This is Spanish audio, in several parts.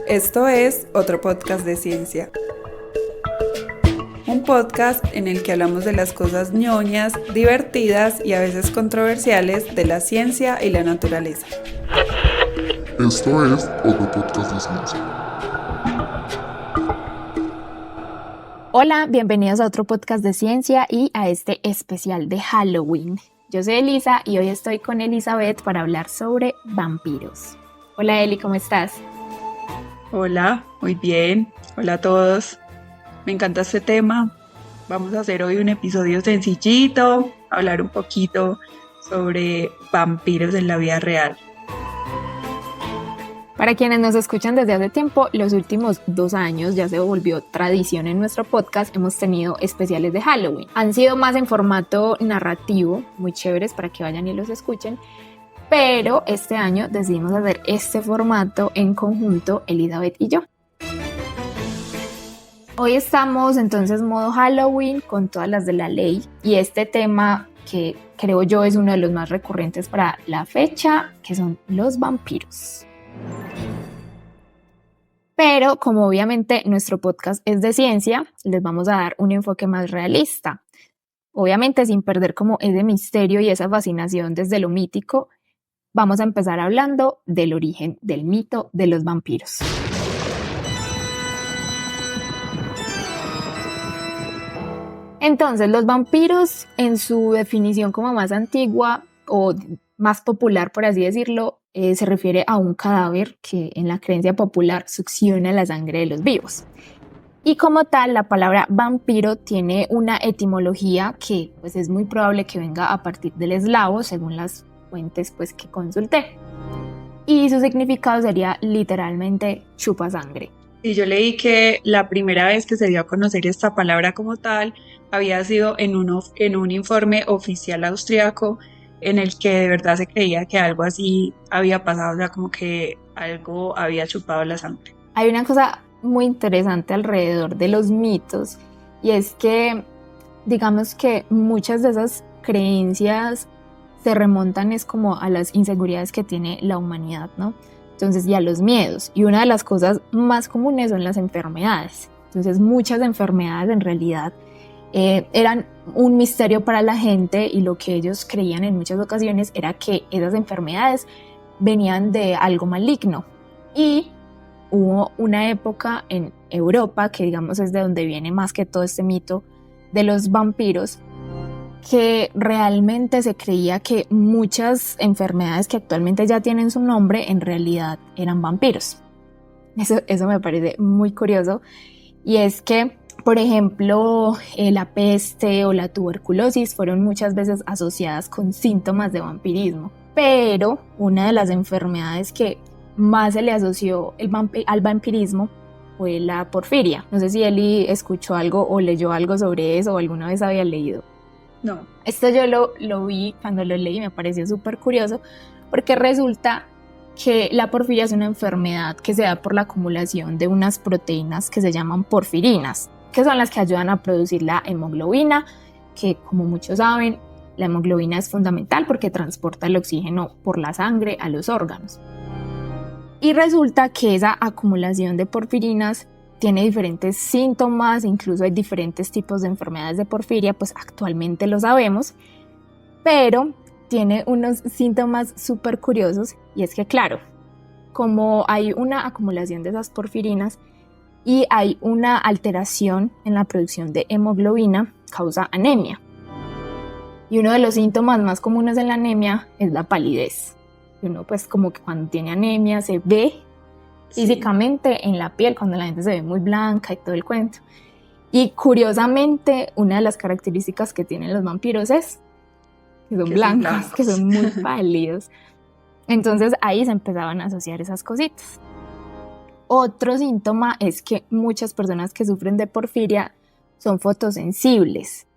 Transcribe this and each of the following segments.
Esto es otro podcast de ciencia. Un podcast en el que hablamos de las cosas ñoñas, divertidas y a veces controversiales de la ciencia y la naturaleza. Esto es otro podcast de ciencia. Hola, bienvenidos a otro podcast de ciencia y a este especial de Halloween. Yo soy Elisa y hoy estoy con Elizabeth para hablar sobre vampiros. Hola Eli, ¿cómo estás? Hola, muy bien. Hola a todos. Me encanta este tema. Vamos a hacer hoy un episodio sencillito, hablar un poquito sobre vampiros en la vida real. Para quienes nos escuchan desde hace tiempo, los últimos 2 años ya se volvió tradición en nuestro podcast, hemos tenido especiales de Halloween. Han sido más en formato narrativo, muy chéveres para que vayan y los escuchen, pero este año decidimos hacer este formato en conjunto, Elizabeth y yo. Hoy estamos entonces modo Halloween con todas las de la ley y este tema que creo yo es uno de los más recurrentes para la fecha, que son los vampiros. Pero como obviamente nuestro podcast es de ciencia, les vamos a dar un enfoque más realista. Obviamente sin perder como ese misterio y esa fascinación desde lo mítico, vamos a empezar hablando del origen del mito de los vampiros. Entonces, los vampiros en su definición como más antigua o más popular, por así decirlo, se refiere a un cadáver que en la creencia popular succiona la sangre de los vivos. Y como tal, la palabra vampiro tiene una etimología que pues, es muy probable que venga a partir del eslavo, según las fuentes pues, que consulté. Y su significado sería literalmente chupa sangre. Y yo leí que la primera vez que se dio a conocer esta palabra como tal había sido en un informe oficial austriaco en el que de verdad se creía que algo así había pasado, o sea, como que algo había chupado la sangre. Hay una cosa muy interesante alrededor de los mitos y es que digamos que muchas de esas creencias se remontan es como a las inseguridades que tiene la humanidad, ¿no? Entonces, y a los miedos. Y una de las cosas más comunes son las enfermedades. Entonces, muchas enfermedades en realidad eran un misterio para la gente y lo que ellos creían en muchas ocasiones era que esas enfermedades venían de algo maligno. Y hubo una época en Europa, que digamos es de donde viene más que todo este mito de los vampiros, que realmente se creía que muchas enfermedades que actualmente ya tienen su nombre en realidad eran vampiros. Eso me parece muy curioso y es que, por ejemplo, la peste o la tuberculosis fueron muchas veces asociadas con síntomas de vampirismo, pero una de las enfermedades que más se le asoció al vampirismo fue la porfiria. No sé si Eli escuchó algo o leyó algo sobre eso o alguna vez había leído. No. Esto yo lo vi cuando lo leí, me pareció súper curioso, porque resulta que la porfiria es una enfermedad que se da por la acumulación de unas proteínas que se llaman porfirinas, que son las que ayudan a producir la hemoglobina, que como muchos saben, la hemoglobina es fundamental porque transporta el oxígeno por la sangre a los órganos. Y resulta que esa acumulación de porfirinas tiene diferentes síntomas, incluso hay diferentes tipos de enfermedades de porfiria, pues actualmente lo sabemos, pero tiene unos síntomas súper curiosos y es que claro, como hay una acumulación de esas porfirinas y hay una alteración en la producción de hemoglobina, causa anemia. Y uno de los síntomas más comunes de la anemia es la palidez. Y uno pues como que cuando tiene anemia se ve físicamente en la piel, cuando la gente se ve muy blanca y todo el cuento. Y curiosamente, una de las características que tienen los vampiros es que son blancos, que son muy pálidos. Entonces ahí se empezaban a asociar esas cositas. Otro síntoma es que muchas personas que sufren de porfiria son fotosensibles.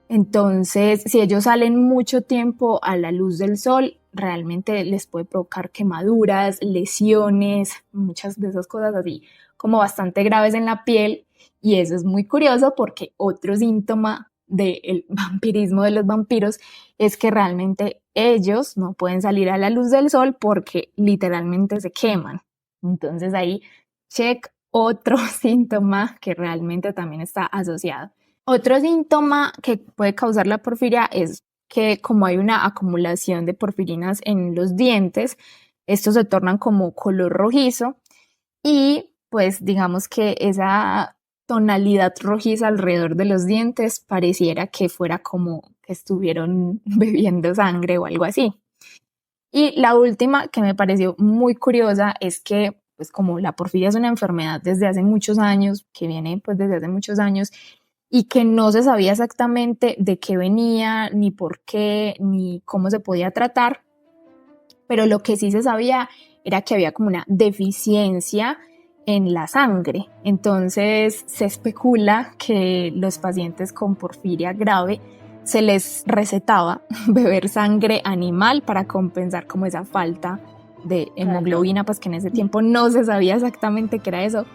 Entonces, si ellos salen mucho tiempo a la luz del sol, realmente les puede provocar quemaduras, lesiones, muchas de esas cosas así como bastante graves en la piel. Y eso es muy curioso porque otro síntoma del vampirismo de los vampiros es que realmente ellos no pueden salir a la luz del sol porque literalmente se queman. Entonces ahí check, otro síntoma que realmente también está asociado. Otro síntoma que puede causar la porfiria es que como hay una acumulación de porfirinas en los dientes, estos se tornan como color rojizo y pues digamos que esa tonalidad rojiza alrededor de los dientes pareciera que fuera como que estuvieron bebiendo sangre o algo así. Y la última que me pareció muy curiosa es que pues como la porfiria es una enfermedad desde hace muchos años, que viene pues desde hace muchos años y que no se sabía exactamente de qué venía, ni por qué, ni cómo se podía tratar, pero lo que sí se sabía era que había como una deficiencia en la sangre. Entonces se especula que los pacientes con porfiria grave se les recetaba beber sangre animal para compensar como esa falta de hemoglobina, pues que en ese tiempo no se sabía exactamente qué era eso,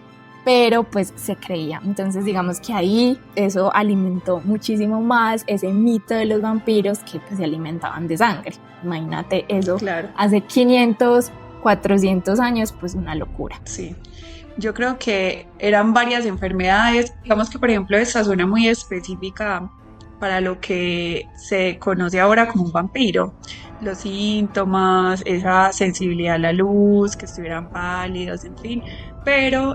pero pues se creía. Entonces digamos que ahí eso alimentó muchísimo más ese mito de los vampiros que pues se alimentaban de sangre. Imagínate eso, claro. Hace 500, 400 años, pues una locura. Sí, yo creo que eran varias enfermedades, digamos que por ejemplo esta suena muy específica para lo que se conoce ahora como un vampiro. Los síntomas, esa sensibilidad a la luz, que estuvieran pálidos, en fin. Pero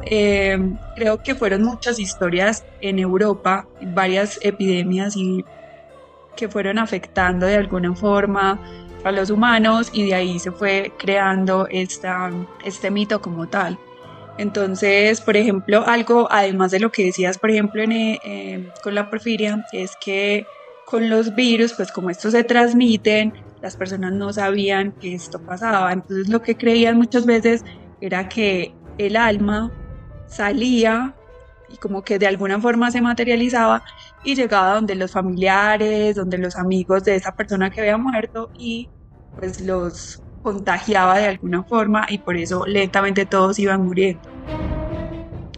creo que fueron muchas historias en Europa, varias epidemias y que fueron afectando de alguna forma a los humanos y de ahí se fue creando este mito como tal. Entonces, por ejemplo, algo, además de lo que decías, por ejemplo, con la porfiria, es que con los virus, pues como estos se transmiten, las personas no sabían que esto pasaba. Entonces, lo que creían muchas veces era que el alma salía y como que de alguna forma se materializaba y llegaba donde los familiares, donde los amigos de esa persona que había muerto y pues los contagiaba de alguna forma y por eso lentamente todos iban muriendo.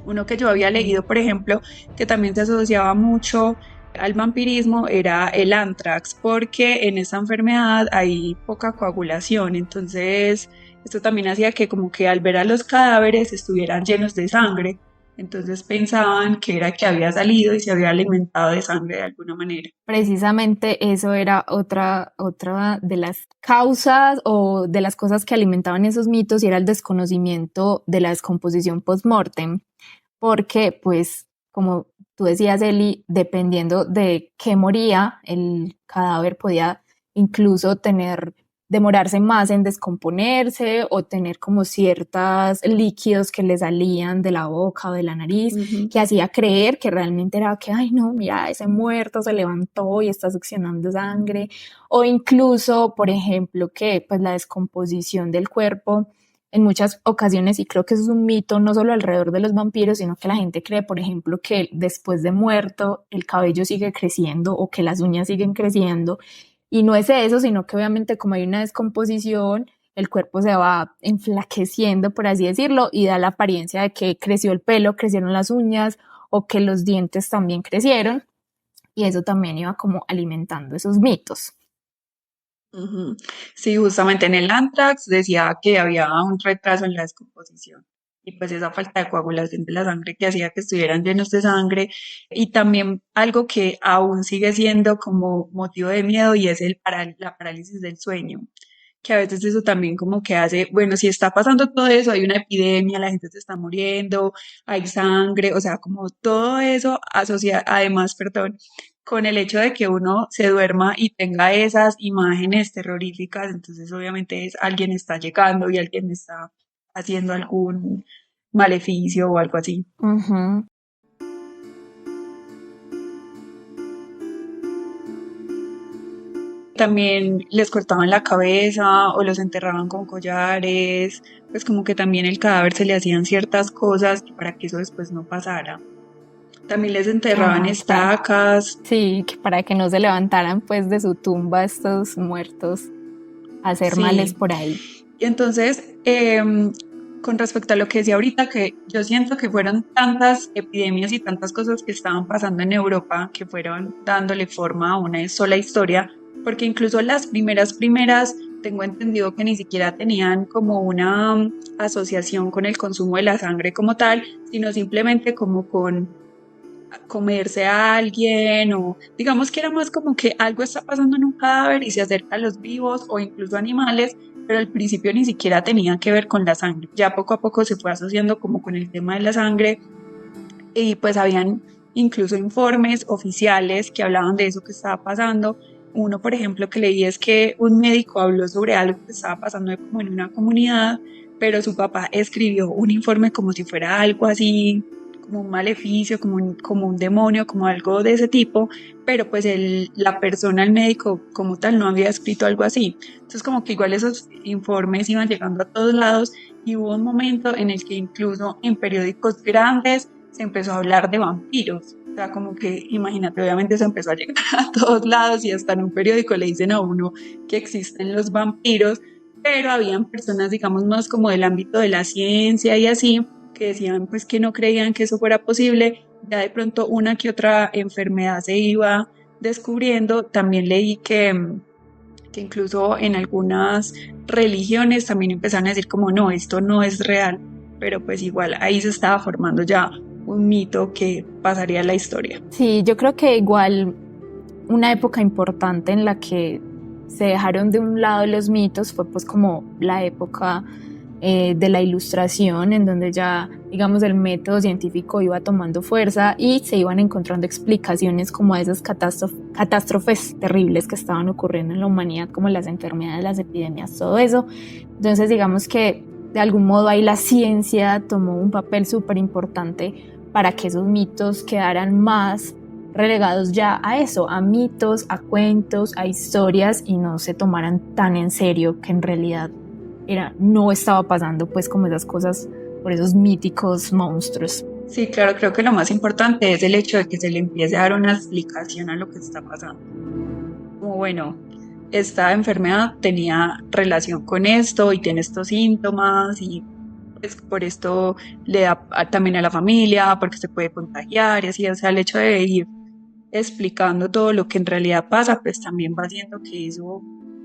Uno que yo había leído, por ejemplo, que también se asociaba mucho al vampirismo era el anthrax, porque en esta enfermedad hay poca coagulación, entonces esto también hacía que como que al ver a los cadáveres estuvieran llenos de sangre, entonces pensaban que era que había salido y se había alimentado de sangre de alguna manera. Precisamente eso era otra de las causas o de las cosas que alimentaban esos mitos y era el desconocimiento de la descomposición post-mortem, porque pues como tú decías, Eli, dependiendo de qué moría, el cadáver podía incluso demorarse más en descomponerse o tener como ciertos líquidos que le salían de la boca o de la nariz, que hacía creer que realmente era que, ay no, mira, ese muerto se levantó y está succionando sangre, o incluso, por ejemplo, que pues la descomposición del cuerpo en muchas ocasiones, y creo que eso es un mito no solo alrededor de los vampiros, sino que la gente cree, por ejemplo, que después de muerto el cabello sigue creciendo o que las uñas siguen creciendo. Y no es eso, sino que obviamente como hay una descomposición, el cuerpo se va enflaqueciendo, por así decirlo, y da la apariencia de que creció el pelo, crecieron las uñas o que los dientes también crecieron. Y eso también iba como alimentando esos mitos. Sí, justamente en el anthrax decía que había un retraso en la descomposición y pues esa falta de coagulación de la sangre que hacía que estuvieran llenos de sangre y también algo que aún sigue siendo como motivo de miedo y es la parálisis del sueño, que a veces eso también como que hace, bueno, si está pasando todo eso, hay una epidemia, la gente se está muriendo, hay sangre, o sea, como todo eso asocia, además, perdón, con el hecho de que uno se duerma y tenga esas imágenes terroríficas, entonces obviamente alguien está llegando y alguien está haciendo algún maleficio o algo así. También les cortaban la cabeza o los enterraban con collares, pues como que también el cadáver se le hacían ciertas cosas para que eso después no pasara. También les enterraban estacas. Sí, para que no se levantaran pues de su tumba estos muertos a hacer males por ahí. Y entonces, con respecto a lo que decía ahorita, que yo siento que fueron tantas epidemias y tantas cosas que estaban pasando en Europa que fueron dándole forma a una sola historia, porque incluso las primeras tengo entendido que ni siquiera tenían como una asociación con el consumo de la sangre como tal, sino simplemente como con comerse a alguien, o digamos que era más como que algo está pasando en un cadáver y se acerca a los vivos o incluso animales, pero al principio ni siquiera tenía que ver con la sangre. Ya poco a poco se fue asociando como con el tema de la sangre, y pues habían incluso informes oficiales que hablaban de eso que estaba pasando. Uno, por ejemplo, que leí es que un médico habló sobre algo que estaba pasando como en una comunidad, pero su papá escribió un informe como si fuera algo así, como un maleficio, como un demonio, como algo de ese tipo, pero pues la persona, el médico como tal, no había escrito algo así. Entonces como que igual esos informes iban llegando a todos lados, y hubo un momento en el que incluso en periódicos grandes se empezó a hablar de vampiros. O sea, como que, imagínate, obviamente se empezó a llegar a todos lados, y hasta en un periódico le dicen a uno que existen los vampiros, pero habían personas, digamos, más como del ámbito de la ciencia y así, que decían pues que no creían que eso fuera posible. Ya de pronto una que otra enfermedad se iba descubriendo. También leí que incluso en algunas religiones también empezaron a decir como no, esto no es real, pero pues igual ahí se estaba formando ya un mito que pasaría a la historia. Sí, yo creo que igual una época importante en la que se dejaron de un lado los mitos fue pues como la época de la Ilustración, en donde ya digamos el método científico iba tomando fuerza y se iban encontrando explicaciones como a esas catástrofes terribles que estaban ocurriendo en la humanidad, como las enfermedades, las epidemias, todo eso. Entonces digamos que de algún modo ahí la ciencia tomó un papel súper importante para que esos mitos quedaran más relegados ya a eso, a mitos, a cuentos, a historias, y no se tomaran tan en serio que en realidad no estaba pasando pues como esas cosas por esos míticos monstruos. Sí, claro, creo que lo más importante es el hecho de que se le empiece a dar una explicación a lo que está pasando. Como bueno, esta enfermedad tenía relación con esto y tiene estos síntomas, y pues por esto le da también a la familia, porque se puede contagiar y así. O sea, el hecho de ir explicando todo lo que en realidad pasa, pues también va haciendo que eso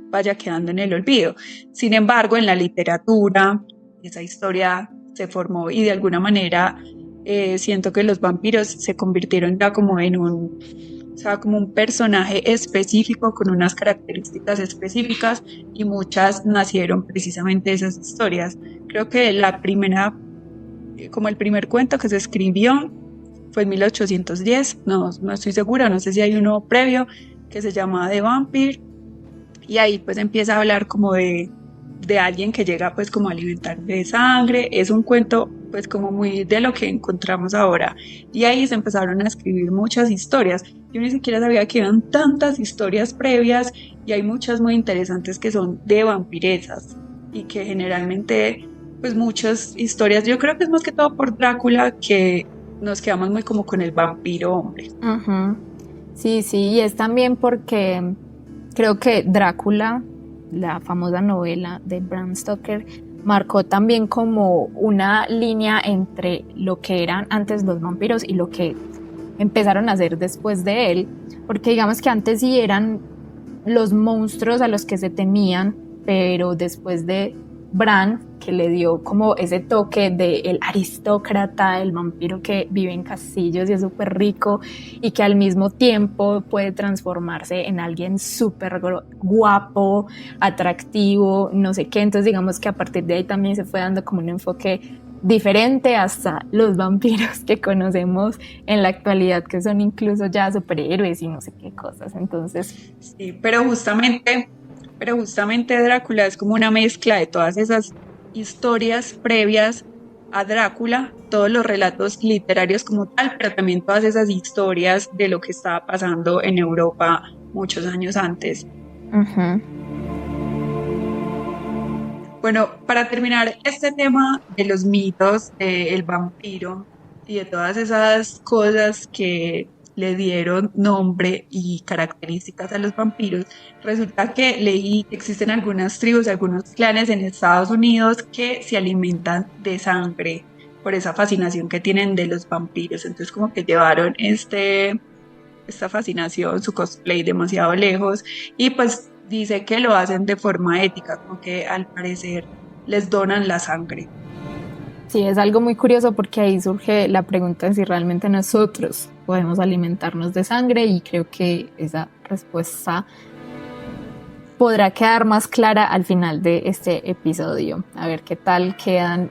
vaya quedando en el olvido. Sin embargo, en la literatura, esa historia se formó, y de alguna manera siento que los vampiros se convirtieron ya como en o sea, como un personaje específico con unas características específicas, y muchas nacieron precisamente de esas historias. Creo que la primera, como el primer cuento que se escribió fue en 1810, no estoy segura, no sé si hay uno previo, que se llama The Vampire, y ahí pues empieza a hablar como de alguien que llega pues como a alimentar de sangre. Es un cuento pues como muy de lo que encontramos ahora, y ahí se empezaron a escribir muchas historias. Yo ni siquiera sabía que eran tantas historias previas, y hay muchas muy interesantes que son de vampiresas, y que generalmente pues muchas historias, yo creo que es más que todo por Drácula, que nos quedamos muy como con el vampiro hombre. Uh-huh. Sí, y es también porque creo que Drácula, la famosa novela de Bram Stoker, marcó también como una línea entre lo que eran antes los vampiros y lo que empezaron a hacer después de él, porque digamos que antes sí eran los monstruos a los que se temían, pero después de Bran, que le dio como ese toque de el aristócrata, el vampiro que vive en castillos y es súper rico, y que al mismo tiempo puede transformarse en alguien súper guapo, atractivo, no sé qué. Entonces digamos que a partir de ahí también se fue dando como un enfoque diferente hasta los vampiros que conocemos en la actualidad, que son incluso ya superhéroes y no sé qué cosas. Entonces sí, pero justamente Drácula es como una mezcla de todas esas historias previas a Drácula, todos los relatos literarios como tal, pero también todas esas historias de lo que estaba pasando en Europa muchos años antes. uh-huh. Bueno, para terminar este tema de los mitos del vampiro y de todas esas cosas que le dieron nombre y características a los vampiros, resulta que leí que existen algunas tribus, algunos clanes en Estados Unidos que se alimentan de sangre por esa fascinación que tienen de los vampiros. Entonces como que llevaron esta fascinación, su cosplay demasiado lejos, y pues dice que lo hacen de forma ética, como que al parecer les donan la sangre. Sí, es algo muy curioso porque ahí surge la pregunta de si realmente nosotros podemos alimentarnos de sangre y creo que esa respuesta podrá quedar más clara al final de este episodio. A ver qué tal quedan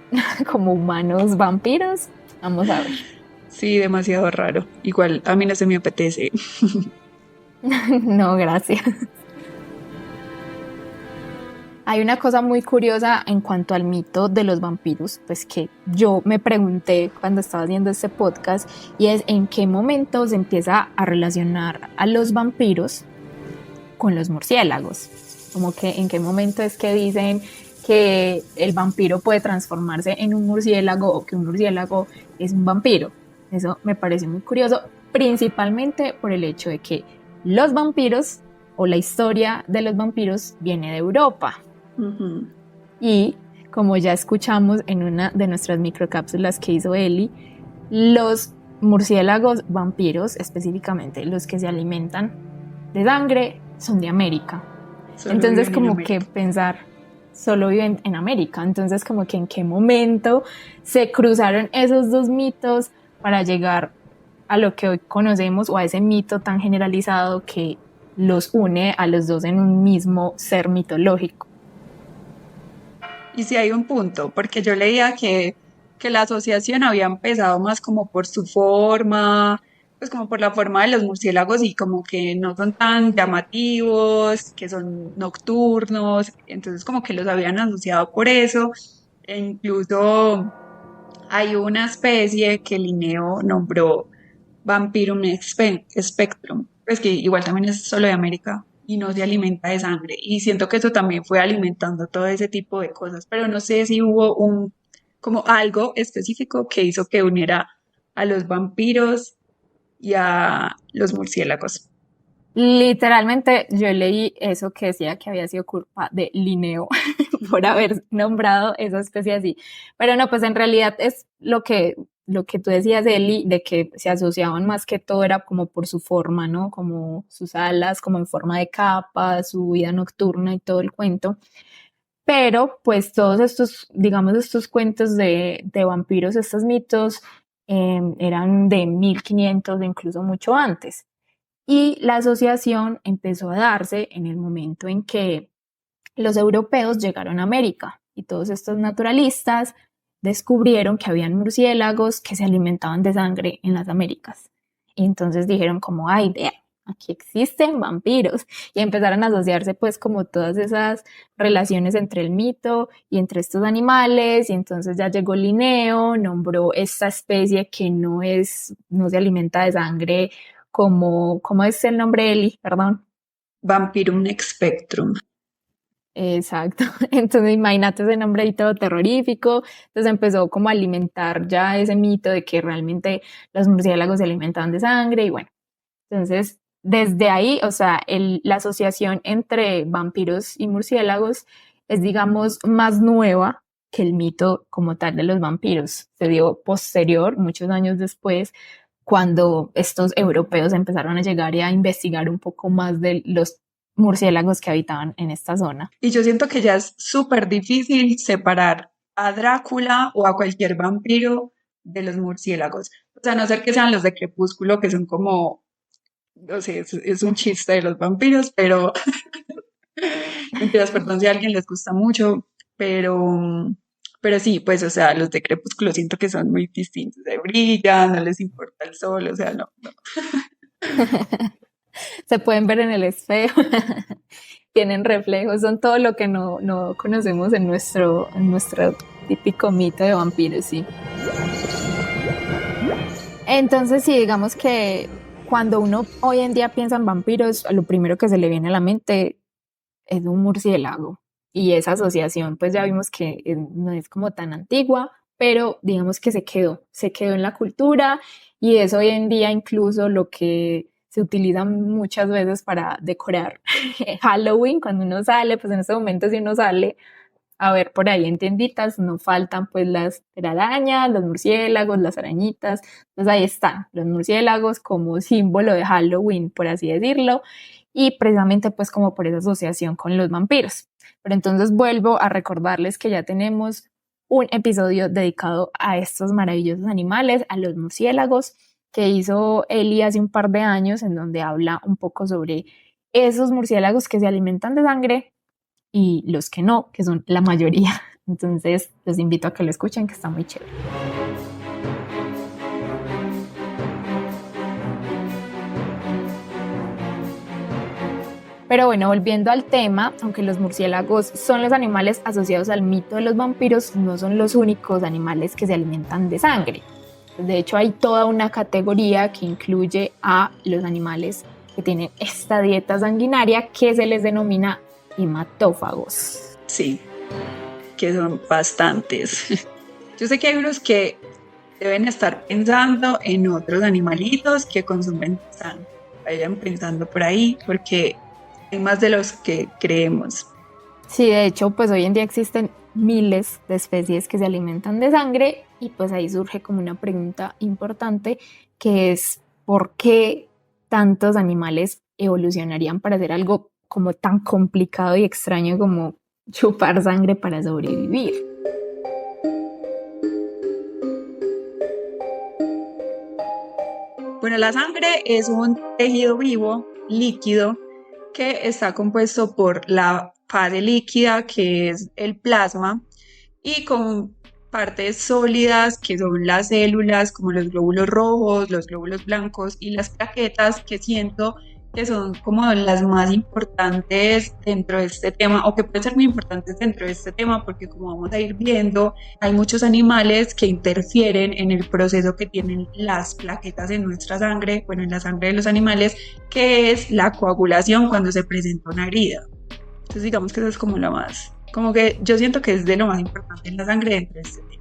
como humanos vampiros. Vamos a ver. Sí, demasiado raro. Igual a mí no se me apetece. No, gracias. Hay una cosa muy curiosa en cuanto al mito de los vampiros, pues que yo me pregunté cuando estaba haciendo este podcast, y es en qué momento se empieza a relacionar a los vampiros con los murciélagos. Como que en qué momento es que dicen que el vampiro puede transformarse en un murciélago o que un murciélago es un vampiro. Eso me parece muy curioso, principalmente por el hecho de que los vampiros o la historia de los vampiros viene de Europa. Ujú. Y como ya escuchamos en una de nuestras microcápsulas que hizo Eli, los murciélagos vampiros, específicamente los que se alimentan de sangre, son de América. Solo Entonces viven en como que América. pensar, solo viven en América. Entonces como que en qué momento se cruzaron esos dos mitos para llegar a lo que hoy conocemos o a ese mito tan generalizado que los une a los dos en un mismo ser mitológico. Y si hay un punto, porque yo leía que la asociación había empezado más como por su forma, pues como por la forma de los murciélagos y como que no son tan llamativos, que son nocturnos, entonces como que los habían asociado por eso. E incluso hay una especie que Linneo nombró Vampirum spectrum, pues que igual también es solo de América y no se alimenta de sangre. Y siento que eso también fue alimentando todo ese tipo de cosas, pero no sé si hubo como algo específico que hizo que uniera a los vampiros y a los murciélagos. Literalmente yo leí eso que decía que había sido culpa de Linneo por haber nombrado esa especie así. Pero no, pues en realidad es lo que tú decías, Eli, de que se asociaban más que todo era como por su forma, ¿no? Como sus alas, como en forma de capa, su vida nocturna y todo el cuento. Pero pues todos estos, digamos, estos cuentos de vampiros, estos mitos, eran de 1500, incluso mucho antes. Y la asociación empezó a darse en el momento en que los europeos llegaron a América y todos estos naturalistas descubrieron que habían murciélagos que se alimentaban de sangre en las Américas. Y entonces dijeron como, ay, vea, aquí existen vampiros. Y empezaron a asociarse pues como todas esas relaciones entre el mito y entre estos animales. Y entonces ya llegó Linneo, nombró esta especie que no se alimenta de sangre como, ¿cómo es el nombre, Eli? Perdón. Vampirum spectrum. Exacto. Entonces imagínate ese nombre ahí todo terrorífico. Entonces empezó como a alimentar ya ese mito de que realmente los murciélagos se alimentaban de sangre y bueno. Entonces desde ahí, o sea, la asociación entre vampiros y murciélagos es, digamos, más nueva que el mito como tal de los vampiros. Se dio posterior, muchos años después, cuando estos europeos empezaron a llegar y a investigar un poco más de los murciélagos que habitaban en esta zona. Y yo siento que ya es súper difícil separar a Drácula o a cualquier vampiro de los murciélagos. O sea, a no ser que sean los de Crepúsculo, que son como, no sé, es un chiste de los vampiros, pero mentiras, perdón si a alguien les gusta mucho, pero sí, pues, o sea, los de Crepúsculo siento que son muy distintos, se brillan, no les importa el sol, o sea, no, no. Se pueden ver en el espejo, tienen reflejos, son todo lo que no conocemos en nuestro típico mito de vampiros, sí. Entonces, sí, digamos que cuando uno hoy en día piensa en vampiros, lo primero que se le viene a la mente es un murciélago. Y esa asociación, pues ya vimos que no es como tan antigua, pero digamos que se quedó en la cultura y es hoy en día incluso lo que se utiliza muchas veces para decorar Halloween, cuando uno sale, pues en este momento si uno sale a ver por ahí en tienditas, no faltan pues las telarañas, los murciélagos, las arañitas, entonces ahí están los murciélagos como símbolo de Halloween, por así decirlo, y precisamente pues como por esa asociación con los vampiros. Pero entonces vuelvo a recordarles que ya tenemos un episodio dedicado a estos maravillosos animales, a los murciélagos, que hizo Eli hace un par de años, en donde habla un poco sobre esos murciélagos que se alimentan de sangre y los que no, que son la mayoría. Entonces los invito a que lo escuchen, que está muy chévere. Pero bueno, volviendo al tema, aunque los murciélagos son los animales asociados al mito de los vampiros, no son los únicos animales que se alimentan de sangre. De hecho, hay toda una categoría que incluye a los animales que tienen esta dieta sanguinaria que se les denomina hematófagos. Sí, que son bastantes. Yo sé que hay unos que deben estar pensando en otros animalitos que consumen sangre. Vayan pensando por ahí, porque hay más de los que creemos. Sí, de hecho, pues hoy en día existen miles de especies que se alimentan de sangre y pues ahí surge como una pregunta importante, que es ¿por qué tantos animales evolucionarían para hacer algo como tan complicado y extraño como chupar sangre para sobrevivir? Bueno, la sangre es un tejido vivo, líquido, que está compuesto por la fase líquida, que es el plasma, y con partes sólidas, que son las células, como los glóbulos rojos, los glóbulos blancos y las plaquetas, que siento que son como las más importantes dentro de este tema, o que pueden ser muy importantes dentro de este tema, porque como vamos a ir viendo, hay muchos animales que interfieren en el proceso que tienen las plaquetas en nuestra sangre, bueno, en la sangre de los animales, que es la coagulación cuando se presenta una herida. Entonces digamos que eso es como lo más, como que yo siento que es de lo más importante en la sangre dentro de este tema.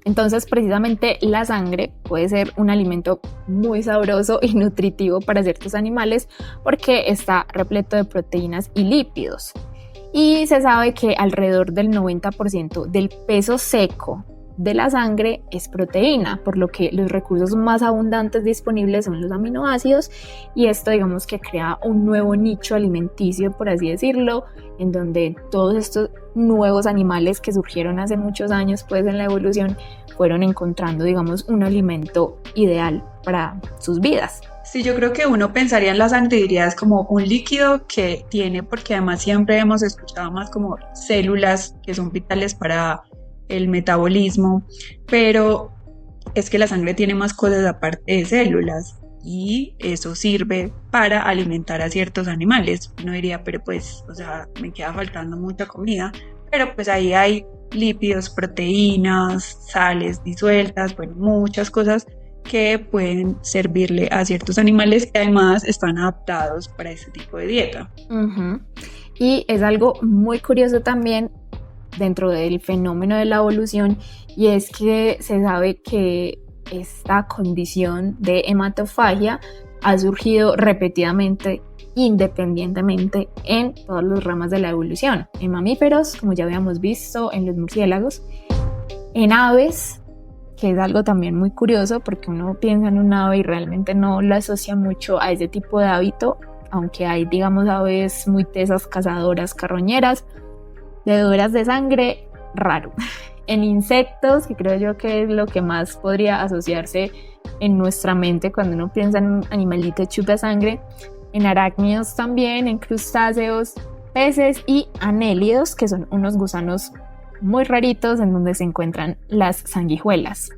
Entonces, precisamente la sangre puede ser un alimento muy sabroso y nutritivo para ciertos animales porque está repleto de proteínas y lípidos. Y se sabe que alrededor del 90% del peso seco de la sangre es proteína, por lo que los recursos más abundantes disponibles son los aminoácidos, y esto digamos que crea un nuevo nicho alimenticio, por así decirlo, en donde todos estos nuevos animales que surgieron hace muchos años pues en la evolución fueron encontrando digamos un alimento ideal para sus vidas. Sí, yo creo que uno pensaría en la sangre y diría es como un líquido que tiene, porque además siempre hemos escuchado más como células que son vitales para el metabolismo, pero es que la sangre tiene más cosas aparte de células y eso sirve para alimentar a ciertos animales. Uno diría, pero pues, o sea, me queda faltando mucha comida, pero pues ahí hay lípidos, proteínas, sales disueltas, bueno, muchas cosas que pueden servirle a ciertos animales que además están adaptados para este tipo de dieta. Y es algo muy curioso también dentro del fenómeno de la evolución, y es que se sabe que esta condición de hematofagia ha surgido repetidamente, independientemente en todas las ramas de la evolución, en mamíferos, como ya habíamos visto, en los murciélagos, en aves, que es algo también muy curioso porque uno piensa en un ave y realmente no lo asocia mucho a ese tipo de hábito, aunque hay digamos aves muy tesas, cazadoras, carroñeras, bebedoras de sangre, raro. En insectos, que creo yo que es lo que más podría asociarse en nuestra mente cuando uno piensa en un animalito chupa sangre, en arácnidos también, en crustáceos, peces y anélidos, que son unos gusanos muy raritos en donde se encuentran las sanguijuelas.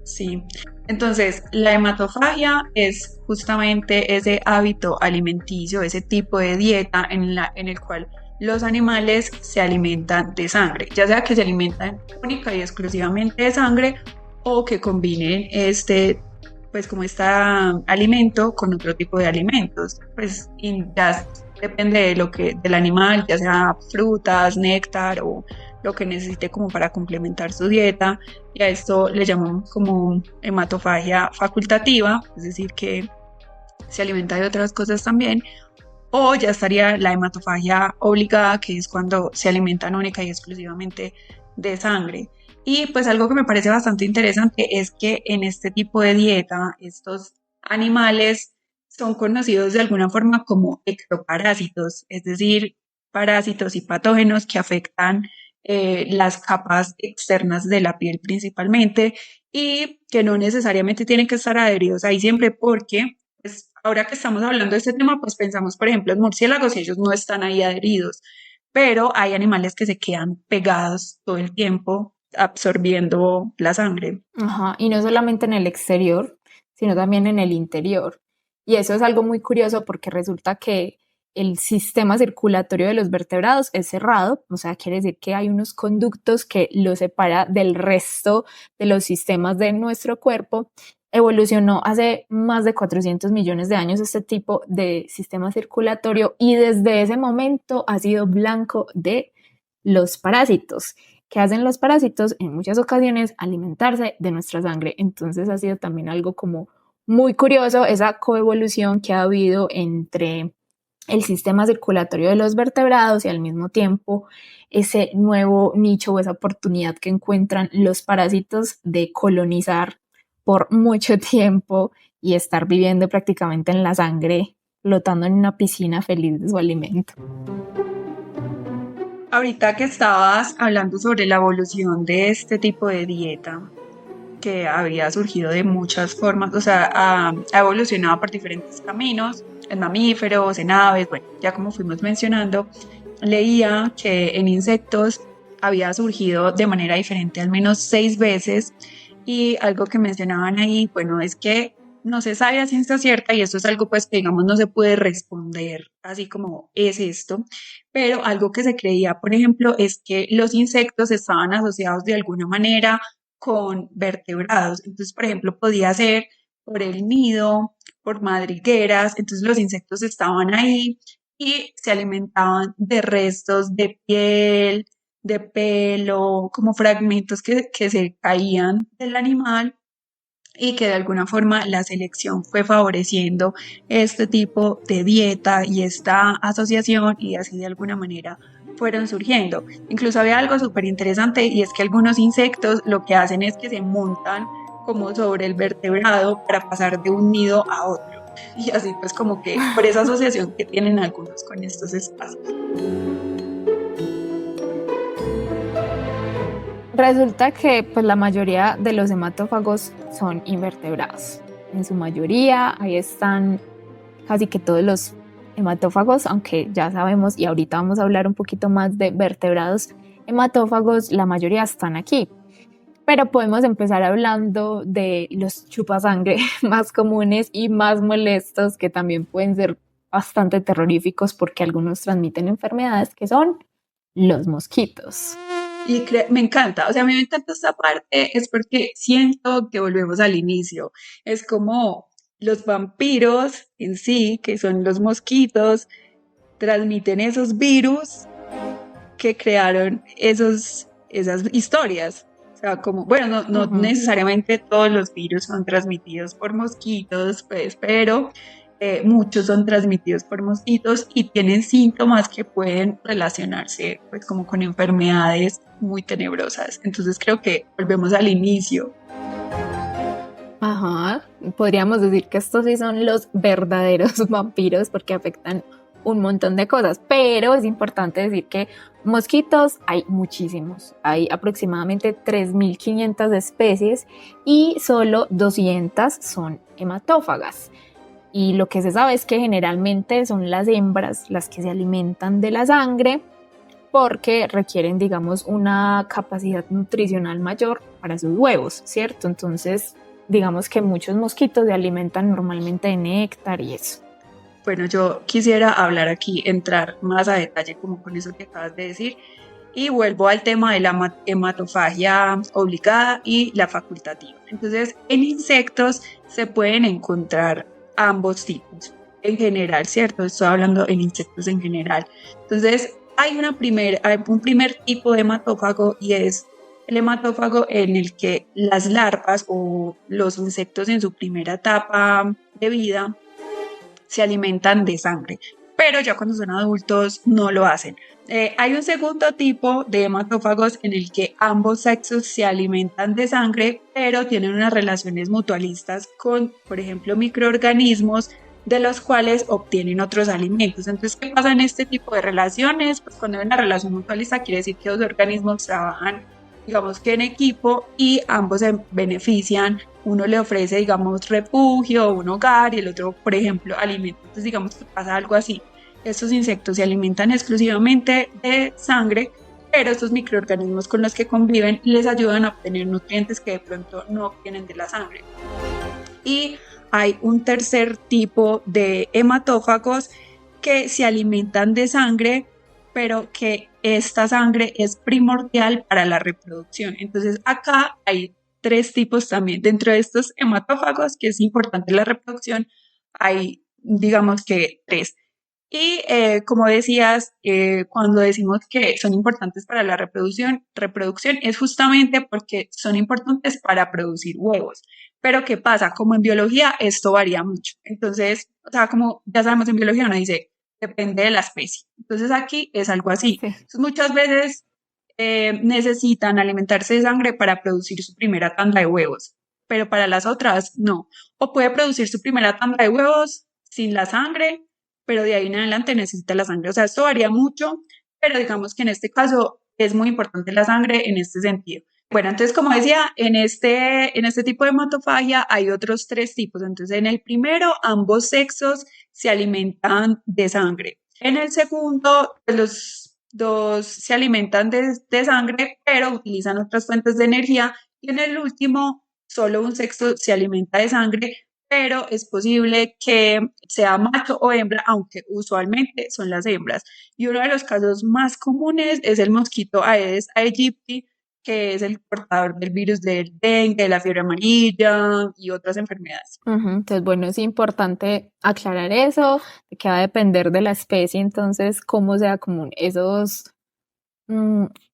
Sí, entonces la hematofagia es justamente ese hábito alimenticio, ese tipo de dieta en el cual los animales se alimentan de sangre, ya sea que se alimentan única y exclusivamente de sangre o que combinen pues como este alimento con otro tipo de alimentos, pues ya depende del animal, ya sea frutas, néctar o lo que necesite como para complementar su dieta, y a esto le llamamos como hematofagia facultativa, es decir que se alimenta de otras cosas también. O ya estaría la hematofagia obligada, que es cuando se alimentan única y exclusivamente de sangre. Y pues algo que me parece bastante interesante es que en este tipo de dieta, estos animales son conocidos de alguna forma como ectoparásitos, es decir, parásitos y patógenos que afectan las capas externas de la piel principalmente y que no necesariamente tienen que estar adheridos ahí siempre porque, pues, ahora que estamos hablando de este tema, pues pensamos, por ejemplo, en murciélagos y ellos no están ahí adheridos, pero hay animales que se quedan pegados todo el tiempo absorbiendo la sangre. Ajá, y no solamente en el exterior, sino también en el interior. Y eso es algo muy curioso porque resulta que el sistema circulatorio de los vertebrados es cerrado, o sea, quiere decir que hay unos conductos que lo separa del resto de los sistemas de nuestro cuerpo. Evolucionó hace más de 400 millones de años este tipo de sistema circulatorio y desde ese momento ha sido blanco de los parásitos. ¿Qué hacen los parásitos? En muchas ocasiones alimentarse de nuestra sangre. Entonces ha sido también algo como muy curioso esa coevolución que ha habido entre el sistema circulatorio de los vertebrados y al mismo tiempo ese nuevo nicho o esa oportunidad que encuentran los parásitos de colonizar por mucho tiempo y estar viviendo prácticamente en la sangre, flotando en una piscina feliz de su alimento. Ahorita que estabas hablando sobre la evolución de este tipo de dieta, que había surgido de muchas formas, o sea, ha evolucionado por diferentes caminos, en mamíferos, en aves, bueno, ya como fuimos mencionando, leía que en insectos había surgido de manera diferente al menos 6 veces y algo que mencionaban ahí, bueno, es que no se sabe a ciencia cierta y esto es algo pues que digamos no se puede responder así como es esto, pero algo que se creía, por ejemplo, es que los insectos estaban asociados de alguna manera con vertebrados. Entonces, por ejemplo, podía ser por el nido, por madrigueras, entonces los insectos estaban ahí y se alimentaban de restos de piel, de pelo, como fragmentos que se caían del animal y que de alguna forma la selección fue favoreciendo este tipo de dieta y esta asociación y así de alguna manera fueron surgiendo. Incluso había algo súper interesante y es que algunos insectos lo que hacen es que se montan como sobre el vertebrado para pasar de un nido a otro. Y así pues como que por esa asociación que tienen algunos con estos espacios. Resulta que pues, la mayoría de los hematófagos son invertebrados. En su mayoría, ahí están casi que todos los hematófagos, aunque ya sabemos y ahorita vamos a hablar un poquito más de vertebrados hematófagos, la mayoría están aquí. Pero podemos empezar hablando de los chupasangre más comunes y más molestos que también pueden ser bastante terroríficos porque algunos transmiten enfermedades que son los mosquitos. Y me encanta, o sea, a mí me encanta esta parte, es porque siento que volvemos al inicio. Es como los vampiros en sí, que son los mosquitos, transmiten esos virus que crearon esas historias. O sea, como, bueno, no necesariamente todos los virus son transmitidos por mosquitos, pues, pero muchos son transmitidos por mosquitos y tienen síntomas que pueden relacionarse pues como con enfermedades muy tenebrosas. Entonces creo que volvemos al inicio. Ajá, podríamos decir que estos sí son los verdaderos vampiros porque afectan un montón de cosas, pero es importante decir que mosquitos hay muchísimos, hay aproximadamente 3.500 especies y solo 200 son hematófagas. Y lo que se sabe es que generalmente son las hembras las que se alimentan de la sangre porque requieren, digamos, una capacidad nutricional mayor para sus huevos, ¿cierto? Entonces, digamos que muchos mosquitos se alimentan normalmente de néctar y eso. Bueno, yo quisiera hablar aquí, entrar más a detalle como con eso que acabas de decir y vuelvo al tema de la hematofagia obligada y la facultativa. Entonces, en insectos se pueden encontrar ambos tipos en general, ¿cierto? Estoy hablando en insectos en general. Entonces, hay un primer tipo de hematófago y es el hematófago en el que las larvas o los insectos en su primera etapa de vida se alimentan de sangre, pero ya cuando son adultos no lo hacen. Hay un segundo tipo de hematófagos en el que ambos sexos se alimentan de sangre, pero tienen unas relaciones mutualistas con, por ejemplo, microorganismos de los cuales obtienen otros alimentos. Entonces, ¿qué pasa en este tipo de relaciones? Pues cuando hay una relación mutualista quiere decir que dos organismos trabajan, digamos que en equipo, y ambos se benefician. Uno le ofrece, digamos, refugio, un hogar, y el otro, por ejemplo, alimento. Entonces, digamos que pasa algo así. Estos insectos se alimentan exclusivamente de sangre, pero estos microorganismos con los que conviven les ayudan a obtener nutrientes que de pronto no obtienen de la sangre. Y hay un tercer tipo de hematófagos que se alimentan de sangre, pero que esta sangre es primordial para la reproducción. Entonces acá hay tres tipos también. Dentro de estos hematófagos, que es importante la reproducción, hay, digamos que tres. Y como decías, cuando decimos que son importantes para la reproducción es justamente porque son importantes para producir huevos. Pero ¿qué pasa? Como en biología esto varía mucho. Entonces, o sea, como ya sabemos en biología uno dice, depende de la especie. Entonces aquí es algo así. Sí. Entonces, muchas veces necesitan alimentarse de sangre para producir su primera tanda de huevos, pero para las otras no. O puede producir su primera tanda de huevos sin la sangre, pero de ahí en adelante necesita la sangre. O sea, esto varía mucho, pero digamos que en este caso es muy importante la sangre en este sentido. Bueno, entonces, como decía, en este tipo de hematofagia hay otros tres tipos. Entonces, en el primero, ambos sexos se alimentan de sangre. En el segundo, pues los dos se alimentan de sangre, pero utilizan otras fuentes de energía. Y en el último, solo un sexo se alimenta de sangre, pero es posible que sea macho o hembra, aunque usualmente son las hembras. Y uno de los casos más comunes es el mosquito Aedes aegypti, que es el portador del virus del dengue, de la fiebre amarilla y otras enfermedades. Entonces, bueno, es importante aclarar eso, que va a depender de la especie, entonces, cómo sea común esos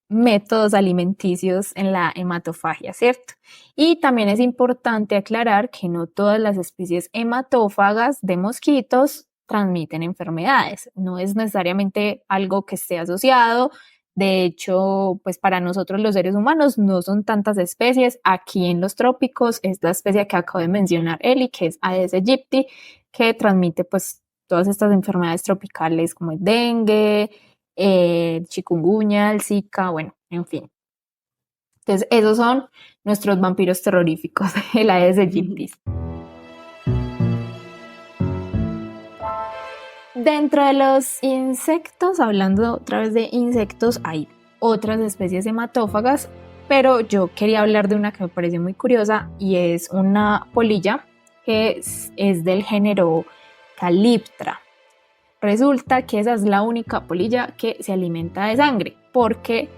métodos alimenticios en la hematofagia, ¿cierto? Y también es importante aclarar que no todas las especies hematófagas de mosquitos transmiten enfermedades, no es necesariamente algo que esté asociado. De hecho, pues para nosotros los seres humanos no son tantas especies. Aquí en los trópicos es la especie que acabo de mencionar Eli, que es Aedes aegypti, que transmite pues todas estas enfermedades tropicales como el dengue, el chikungunya, el Zika, bueno, en fin. Entonces, esos son nuestros vampiros terroríficos, el Aedes aegypti. Dentro de los insectos, hablando otra vez de insectos, hay otras especies hematófagas, pero yo quería hablar de una que me parece muy curiosa y es una polilla que es del género Calyptra. Resulta que esa es la única polilla que se alimenta de sangre, porque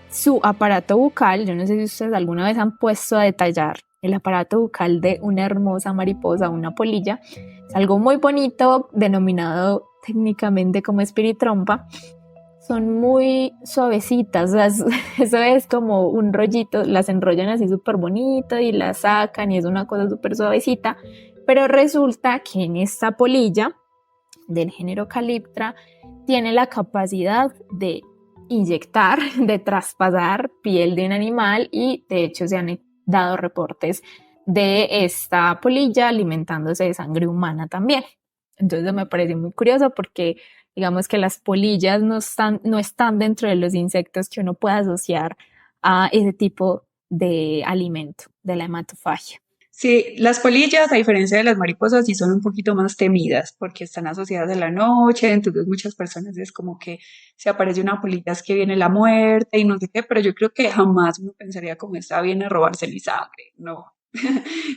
su aparato bucal, yo no sé si ustedes alguna vez han puesto a detallar el aparato bucal de una hermosa mariposa, una polilla, es algo muy bonito, denominado técnicamente como espiritrompa. Son muy suavecitas, eso es como un rollito, las enrollan así súper bonito y las sacan y es una cosa súper suavecita, pero resulta que en esta polilla del género Calyptra tiene la capacidad de inyectar, de traspasar piel de un animal y de hecho se han dado reportes de esta polilla alimentándose de sangre humana también. Entonces me parece muy curioso porque digamos que las polillas no están dentro de los insectos que uno pueda asociar a ese tipo de alimento, de la hematofagia. Sí, las polillas, a diferencia de las mariposas, sí son un poquito más temidas porque están asociadas a la noche, entonces muchas personas es como que se aparece una polilla es que viene la muerte y no sé qué, pero yo creo que jamás uno pensaría como esta viene a robarse mi sangre, no,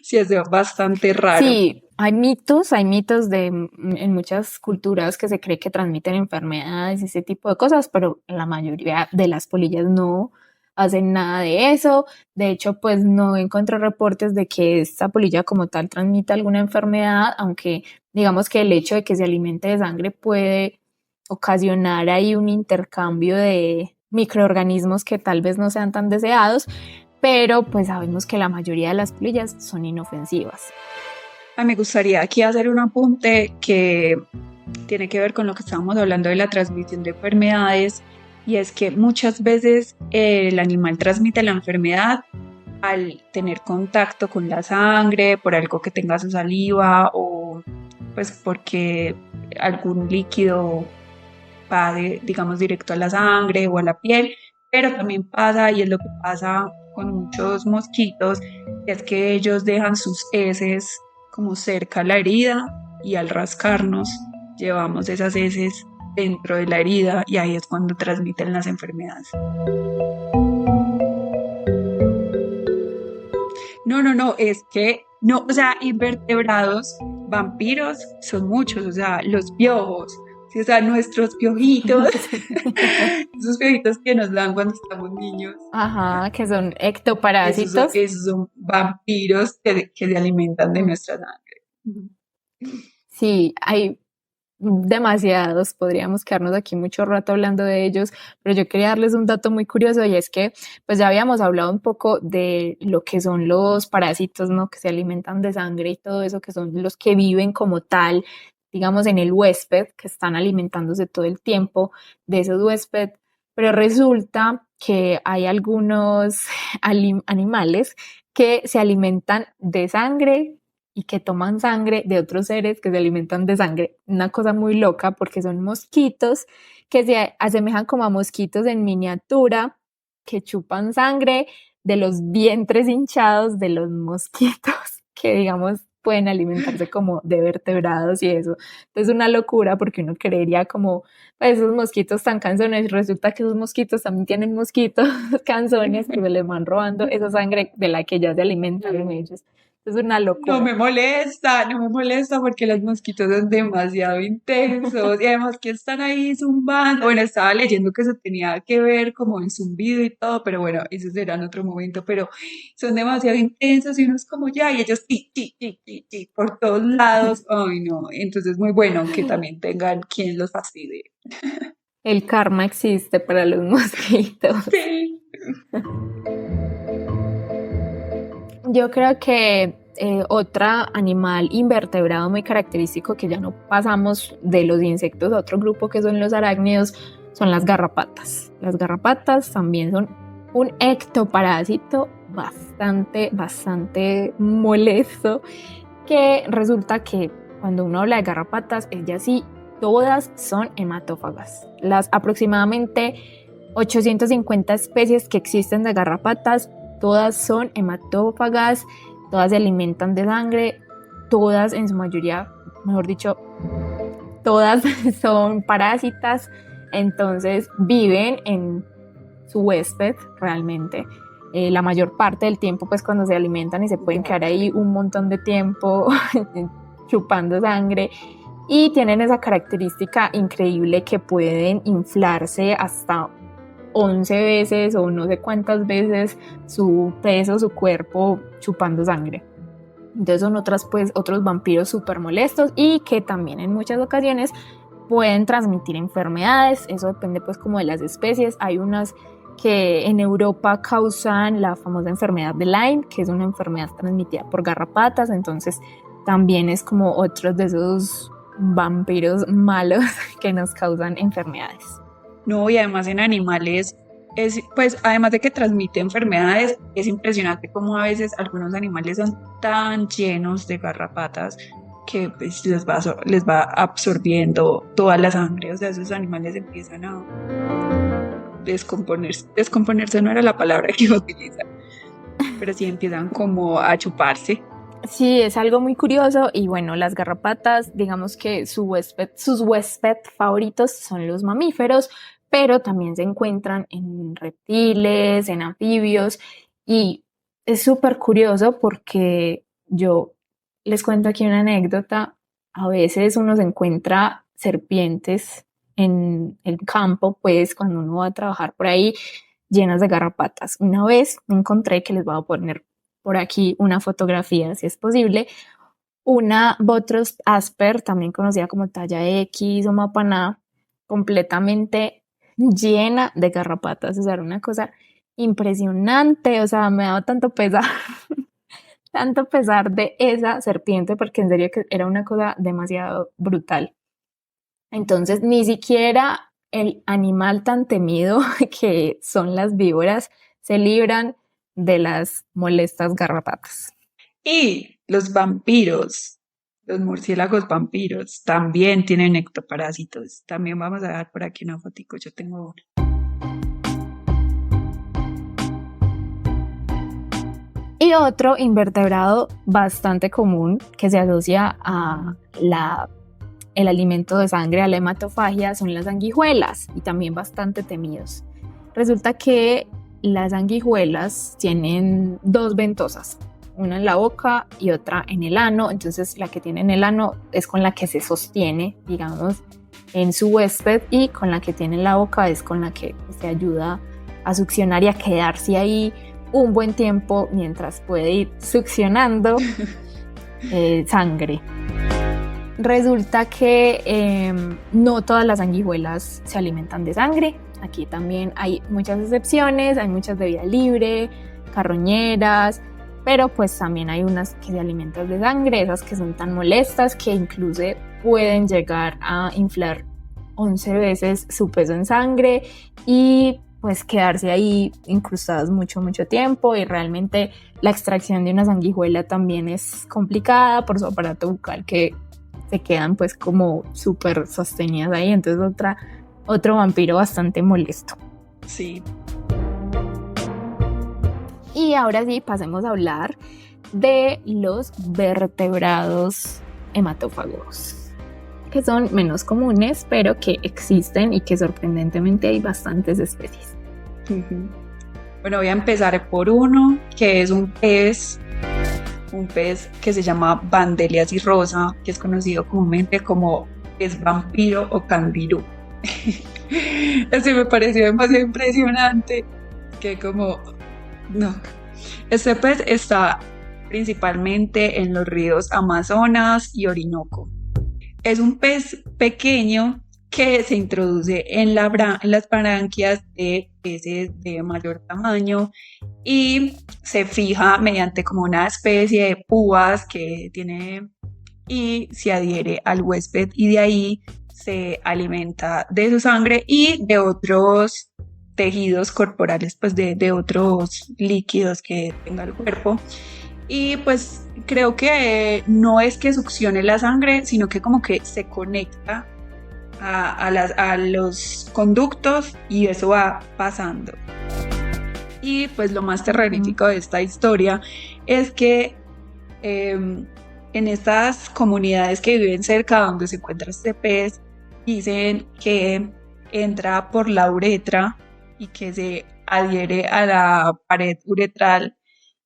sí es bastante raro. Sí, hay mitos en muchas culturas que se cree que transmiten enfermedades y ese tipo de cosas, pero la mayoría de las polillas no hacen nada de eso. De hecho, pues no encontré reportes de que esta polilla como tal transmita alguna enfermedad, aunque digamos que el hecho de que se alimente de sangre puede ocasionar ahí un intercambio de microorganismos que tal vez no sean tan deseados, pero pues sabemos que la mayoría de las polillas son inofensivas. Me gustaría aquí hacer un apunte que tiene que ver con lo que estábamos hablando de la transmisión de enfermedades, y es que muchas veces el animal transmite la enfermedad al tener contacto con la sangre, por algo que tenga su saliva o pues porque algún líquido va, digamos, directo a la sangre o a la piel, pero también pasa, y es lo que pasa con muchos mosquitos, es que ellos dejan sus heces como cerca a la herida y al rascarnos llevamos esas heces dentro de la herida y ahí es cuando transmiten las enfermedades. No, no, no, es que no, o sea, invertebrados, vampiros son muchos, o sea, los piojos, ¿sí? O sea, nuestros piojitos, esos piojitos que nos dan cuando estamos niños, Ajá, que son ectoparásitos. esos son vampiros que se alimentan de nuestra sangre. Sí, hay demasiados, podríamos quedarnos aquí mucho rato hablando de ellos, pero yo quería darles un dato muy curioso y es que pues ya habíamos hablado un poco de lo que son los parásitos, ¿no? Que se alimentan de sangre y todo eso, que son los que viven como tal, digamos, en el huésped, que están alimentándose todo el tiempo de esos huésped, pero resulta que hay algunos animales que se alimentan de sangre y que toman sangre de otros seres que se alimentan de sangre. Una cosa muy loca porque son mosquitos que se asemejan como a mosquitos en miniatura, que chupan sangre de los vientres hinchados de los mosquitos, que digamos pueden alimentarse como de vertebrados y eso. Entonces una locura porque uno creería como pues, esos mosquitos tan canzones y resulta que esos mosquitos también tienen mosquitos canzones que se les van robando esa sangre de la que ya se alimentan ellos. Es una No locura. me molesta, no me molesta porque los mosquitos son demasiado intensos y además que están ahí zumbando. Bueno, estaba leyendo que eso tenía que ver como el zumbido y todo, pero bueno, eso será en otro momento, pero son demasiado intensos y uno es como ya, y ellos ti, por todos lados. Ay, no, entonces muy bueno que también tengan quien los fastidie. El karma existe para los mosquitos. Sí. Yo creo que otro animal invertebrado muy característico que ya no pasamos de los insectos a otro grupo que son los arácnidos son las garrapatas. Las garrapatas también son un ectoparásito bastante molesto que resulta que cuando uno habla de garrapatas, ellas sí, todas son hematófagas. Las aproximadamente 850 especies que existen de garrapatas, todas son hematófagas, todas se alimentan de sangre, todas en su mayoría, mejor dicho, todas son parásitas, entonces viven en su huésped realmente. La mayor parte del tiempo, pues cuando se alimentan y se pueden quedar ahí un montón de tiempo chupando sangre y tienen esa característica increíble que pueden inflarse hasta 11 veces o no sé cuántas veces su peso, su cuerpo chupando sangre. Entonces son otros vampiros súper molestos y que también en muchas ocasiones pueden transmitir enfermedades. Eso depende pues como de las especies. Hay unas que en Europa causan la famosa enfermedad de Lyme, que es una enfermedad transmitida por garrapatas, entonces también es como otros de esos vampiros malos que nos causan enfermedades. No, y además en animales, pues además de que transmite enfermedades, es impresionante cómo a veces algunos animales son tan llenos de garrapatas que pues, les va absorbiendo toda la sangre, o sea, esos animales empiezan a descomponerse no era la palabra que iba a utilizar, pero sí empiezan como a chuparse. Sí, es algo muy curioso y bueno, las garrapatas, digamos que sus huésped favoritos son los mamíferos, pero también se encuentran en reptiles, en anfibios y es súper curioso porque yo les cuento aquí una anécdota, a veces uno se encuentra serpientes en el campo, pues cuando uno va a trabajar por ahí llenas de garrapatas. Una vez me encontré que les voy a poner por aquí una fotografía, si es posible, una Botros asper, también conocida como talla X o mapaná, completamente llena de garrapatas. O sea, era una cosa impresionante. O sea, me daba tanto pesar, tanto pesar de esa serpiente, porque en serio que era una cosa demasiado brutal. Entonces, ni siquiera el animal tan temido que son las víboras se libran de las molestas garrapatas. Y los vampiros Los murciélagos vampiros también tienen ectoparásitos. También vamos a dar por aquí una fotico, yo tengo una. Y otro invertebrado bastante común que se asocia a el alimento de sangre, a la hematofagia, son las sanguijuelas, y también bastante temidos. Resulta que las sanguijuelas tienen dos ventosas, una en la boca y otra en el ano. Entonces la que tiene en el ano es con la que se sostiene, digamos, en su huésped, y con la que tiene en la boca es con la que se ayuda a succionar y a quedarse ahí un buen tiempo mientras puede ir succionando sangre. Resulta que no todas las sanguijuelas se alimentan de sangre. Aquí también hay muchas excepciones, hay muchas de vida libre, carroñeras, pero pues también hay unas que se alimentan de sangre, esas que son tan molestas que incluso pueden llegar a inflar 11 veces su peso en sangre y pues quedarse ahí incrustadas mucho tiempo, y realmente la extracción de una sanguijuela también es complicada por su aparato bucal, que se quedan pues como súper sostenidas ahí. Entonces otro vampiro bastante molesto. Sí. Y ahora sí, pasemos a hablar de los vertebrados hematófagos, que son menos comunes, pero que existen y que sorprendentemente hay bastantes especies. Bueno, voy a empezar por uno que es un pez que se llama Bandelia cirrosa, que es conocido comúnmente como pez vampiro o candirú. Este me pareció demasiado impresionante, que no. Este pez está principalmente en los ríos Amazonas y Orinoco. Es un pez pequeño que se introduce en las branquias de peces de mayor tamaño y se fija mediante como una especie de púas que tiene, y se adhiere al huésped, y de ahí se alimenta de su sangre y de otros tejidos corporales, pues de otros líquidos que tenga el cuerpo. Y pues creo que no es que succione la sangre, sino que como que se conecta a los conductos y eso va pasando. Y pues lo más terrorífico de esta historia es que en estas comunidades que viven cerca donde se encuentra este pez, dicen que entra por la uretra y que se adhiere a la pared uretral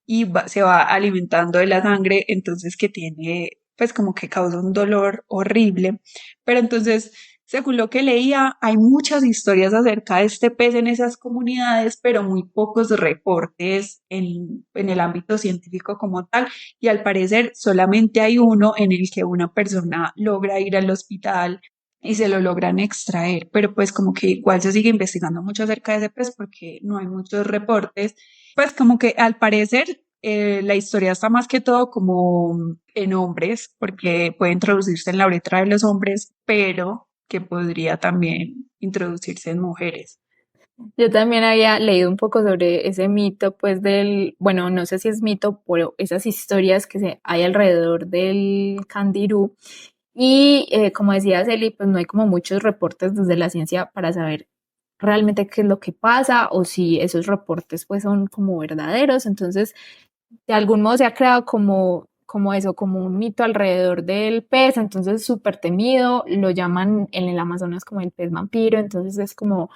y se va alimentando de la sangre, entonces que tiene, pues como que causa un dolor horrible. Pero entonces, según lo que leía, hay muchas historias acerca de este pez en esas comunidades, pero muy pocos reportes en el ámbito científico como tal, y al parecer solamente hay uno en el que una persona logra ir al hospital y se lo logran extraer, pero pues como que igual se sigue investigando mucho acerca de ese pez porque no hay muchos reportes. Pues como que al parecer la historia está más que todo como en hombres, porque puede introducirse en la uretra de los hombres, pero que podría también introducirse en mujeres. Yo también había leído un poco sobre ese mito, pues bueno, no sé si es mito, pero esas historias que hay alrededor del candirú. Y como decía Celi, pues no hay como muchos reportes desde la ciencia para saber realmente qué es lo que pasa o si esos reportes pues son como verdaderos. Entonces, de algún modo se ha creado como eso, como un mito alrededor del pez. Entonces, súper temido, lo llaman en el Amazonas como el pez vampiro. Entonces es como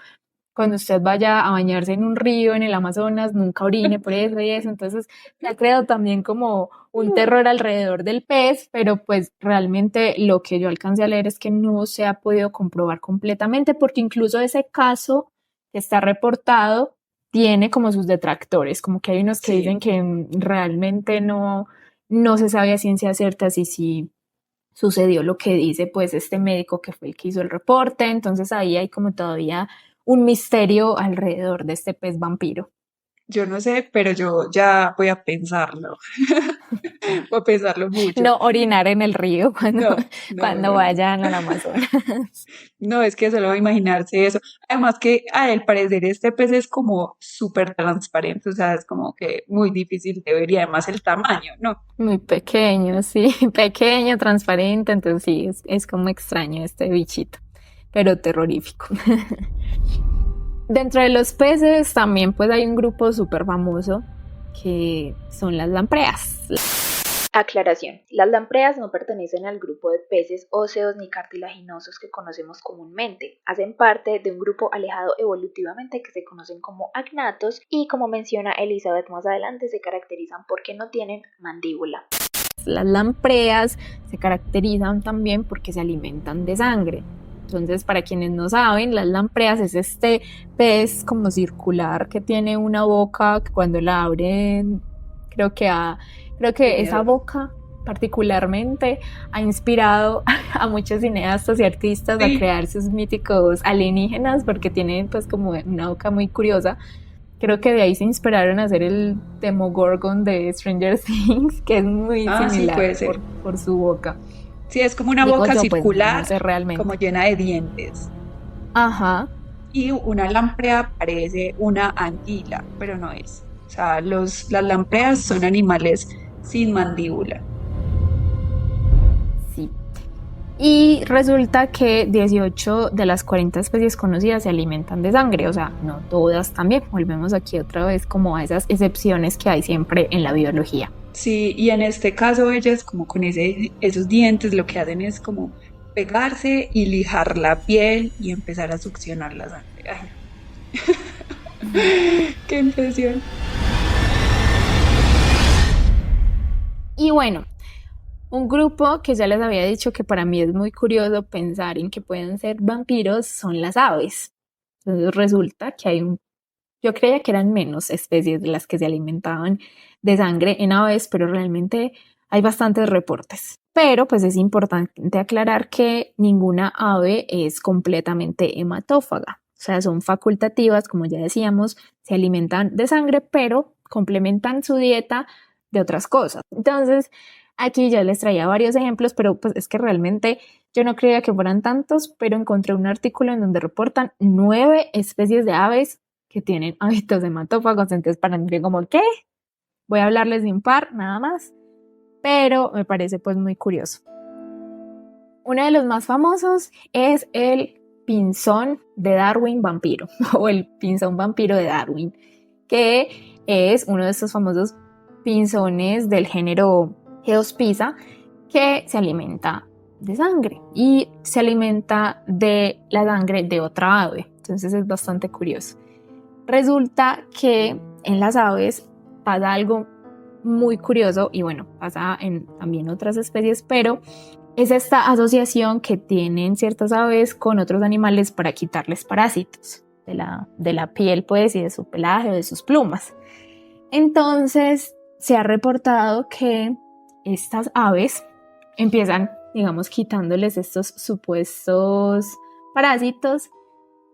cuando usted vaya a bañarse en un río en el Amazonas, nunca orine por eso y eso. Entonces se ha creado también como un terror alrededor del pez, pero pues realmente lo que yo alcancé a leer es que no se ha podido comprobar completamente, porque incluso ese caso que está reportado tiene como sus detractores, como que hay unos que dicen que realmente no se sabe a ciencia cierta si sucedió lo que dice pues este médico que fue el que hizo el reporte. Entonces ahí hay como todavía un misterio alrededor de este pez vampiro. Yo no sé, pero yo ya voy a pensarlo. Voy a pensarlo mucho. No orinar en el río cuando, No, no, cuando no, no. vayan al Amazonas. No, es que solo imaginarse eso. Además que al parecer este pez es como súper transparente, o sea, es como que muy difícil de ver y además el tamaño, ¿no? Muy pequeño, sí, pequeño, transparente, entonces sí, es como extraño este bichito, pero terrorífico. Dentro de los peces también pues hay un grupo súper famoso que son las lampreas. Aclaración, las lampreas no pertenecen al grupo de peces óseos ni cartilaginosos que conocemos comúnmente. Hacen parte de un grupo alejado evolutivamente que se conocen como agnatos y, como menciona Elizabeth más adelante, se caracterizan porque no tienen mandíbula. Las lampreas se caracterizan también porque se alimentan de sangre. Entonces, para quienes no saben, las lampreas es este pez como circular que tiene una boca que cuando la abren, creo que esa boca particularmente ha inspirado a muchos cineastas y artistas a crear sus míticos alienígenas porque tienen pues como una boca muy curiosa. Creo que de ahí se inspiraron a hacer el Demogorgon de Stranger Things, que es muy Sí, similar puede ser. por su boca. Sí, es como una Digo boca yo, pues circular, no sé realmente. como llena de dientes. Ajá. Y una lamprea parece una anguila, pero no es. O sea, las lampreas son animales sin mandíbula. Sí. Y resulta que 18 de las 40 especies conocidas se alimentan de sangre, o sea, no todas también. Volvemos aquí otra vez como a esas excepciones que hay siempre en la biología. Sí, y en este caso ellas como con esos dientes lo que hacen es como pegarse y lijar la piel y empezar a succionar la sangre. Ay, qué impresión. Y bueno, un grupo que ya les había dicho que para mí es muy curioso pensar en que pueden ser vampiros son las aves. Entonces resulta que yo creía que eran menos especies de las que se alimentaban de sangre en aves, pero realmente hay bastantes reportes. Pero pues es importante aclarar que ninguna ave es completamente hematófaga. O sea, son facultativas, como ya decíamos, se alimentan de sangre, pero complementan su dieta de otras cosas. Entonces, aquí ya les traía varios ejemplos, pero pues es que realmente yo no creía que fueran tantos, pero encontré un artículo en donde reportan 9 especies de aves que tienen hábitos hematófagos. Entonces, para mí fue como, ¿qué? Voy a hablarles de un par, nada más, pero me parece pues muy curioso. Uno de los más famosos es el pinzón de Darwin vampiro o el pinzón vampiro de Darwin, que es uno de estos famosos pinzones del género Geospiza que se alimenta de sangre y se alimenta de la sangre de otra ave. Entonces es bastante curioso. Resulta que en las aves pasa algo muy curioso y bueno, pasa en también otras especies, pero es esta asociación que tienen ciertas aves con otros animales para quitarles parásitos de la piel, pues, y de su pelaje o de sus plumas. Entonces, se ha reportado que estas aves empiezan, digamos, quitándoles estos supuestos parásitos,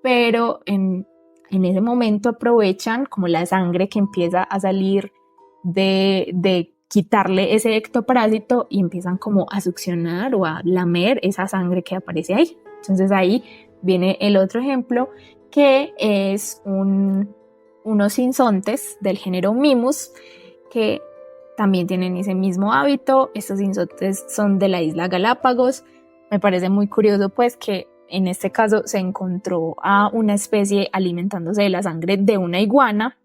pero en ese momento aprovechan como la sangre que empieza a salir de quitarle ese ectoparásito y empiezan como a succionar o a lamer esa sangre que aparece ahí. Entonces ahí viene el otro ejemplo que es unos sinsontes del género Mimus que también tienen ese mismo hábito. Estos sinsontes son de la isla Galápagos. Me parece muy curioso pues que en este caso se encontró a una especie alimentándose de la sangre de una iguana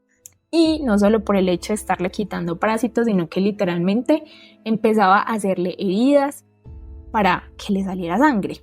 y no solo por el hecho de estarle quitando parásitos, sino que literalmente empezaba a hacerle heridas para que le saliera sangre.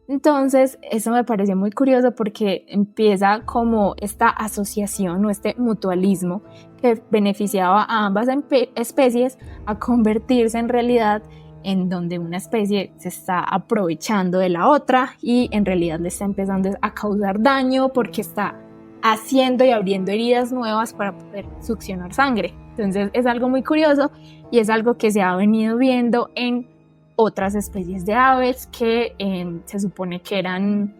Entonces, eso me pareció muy curioso porque empieza como esta asociación o este mutualismo que beneficiaba a ambas especies a convertirse en realidad en donde una especie se está aprovechando de la otra y en realidad le está empezando a causar daño porque está haciendo y abriendo heridas nuevas para poder succionar sangre. Entonces es algo muy curioso y es algo que se ha venido viendo en otras especies de aves que se supone que eran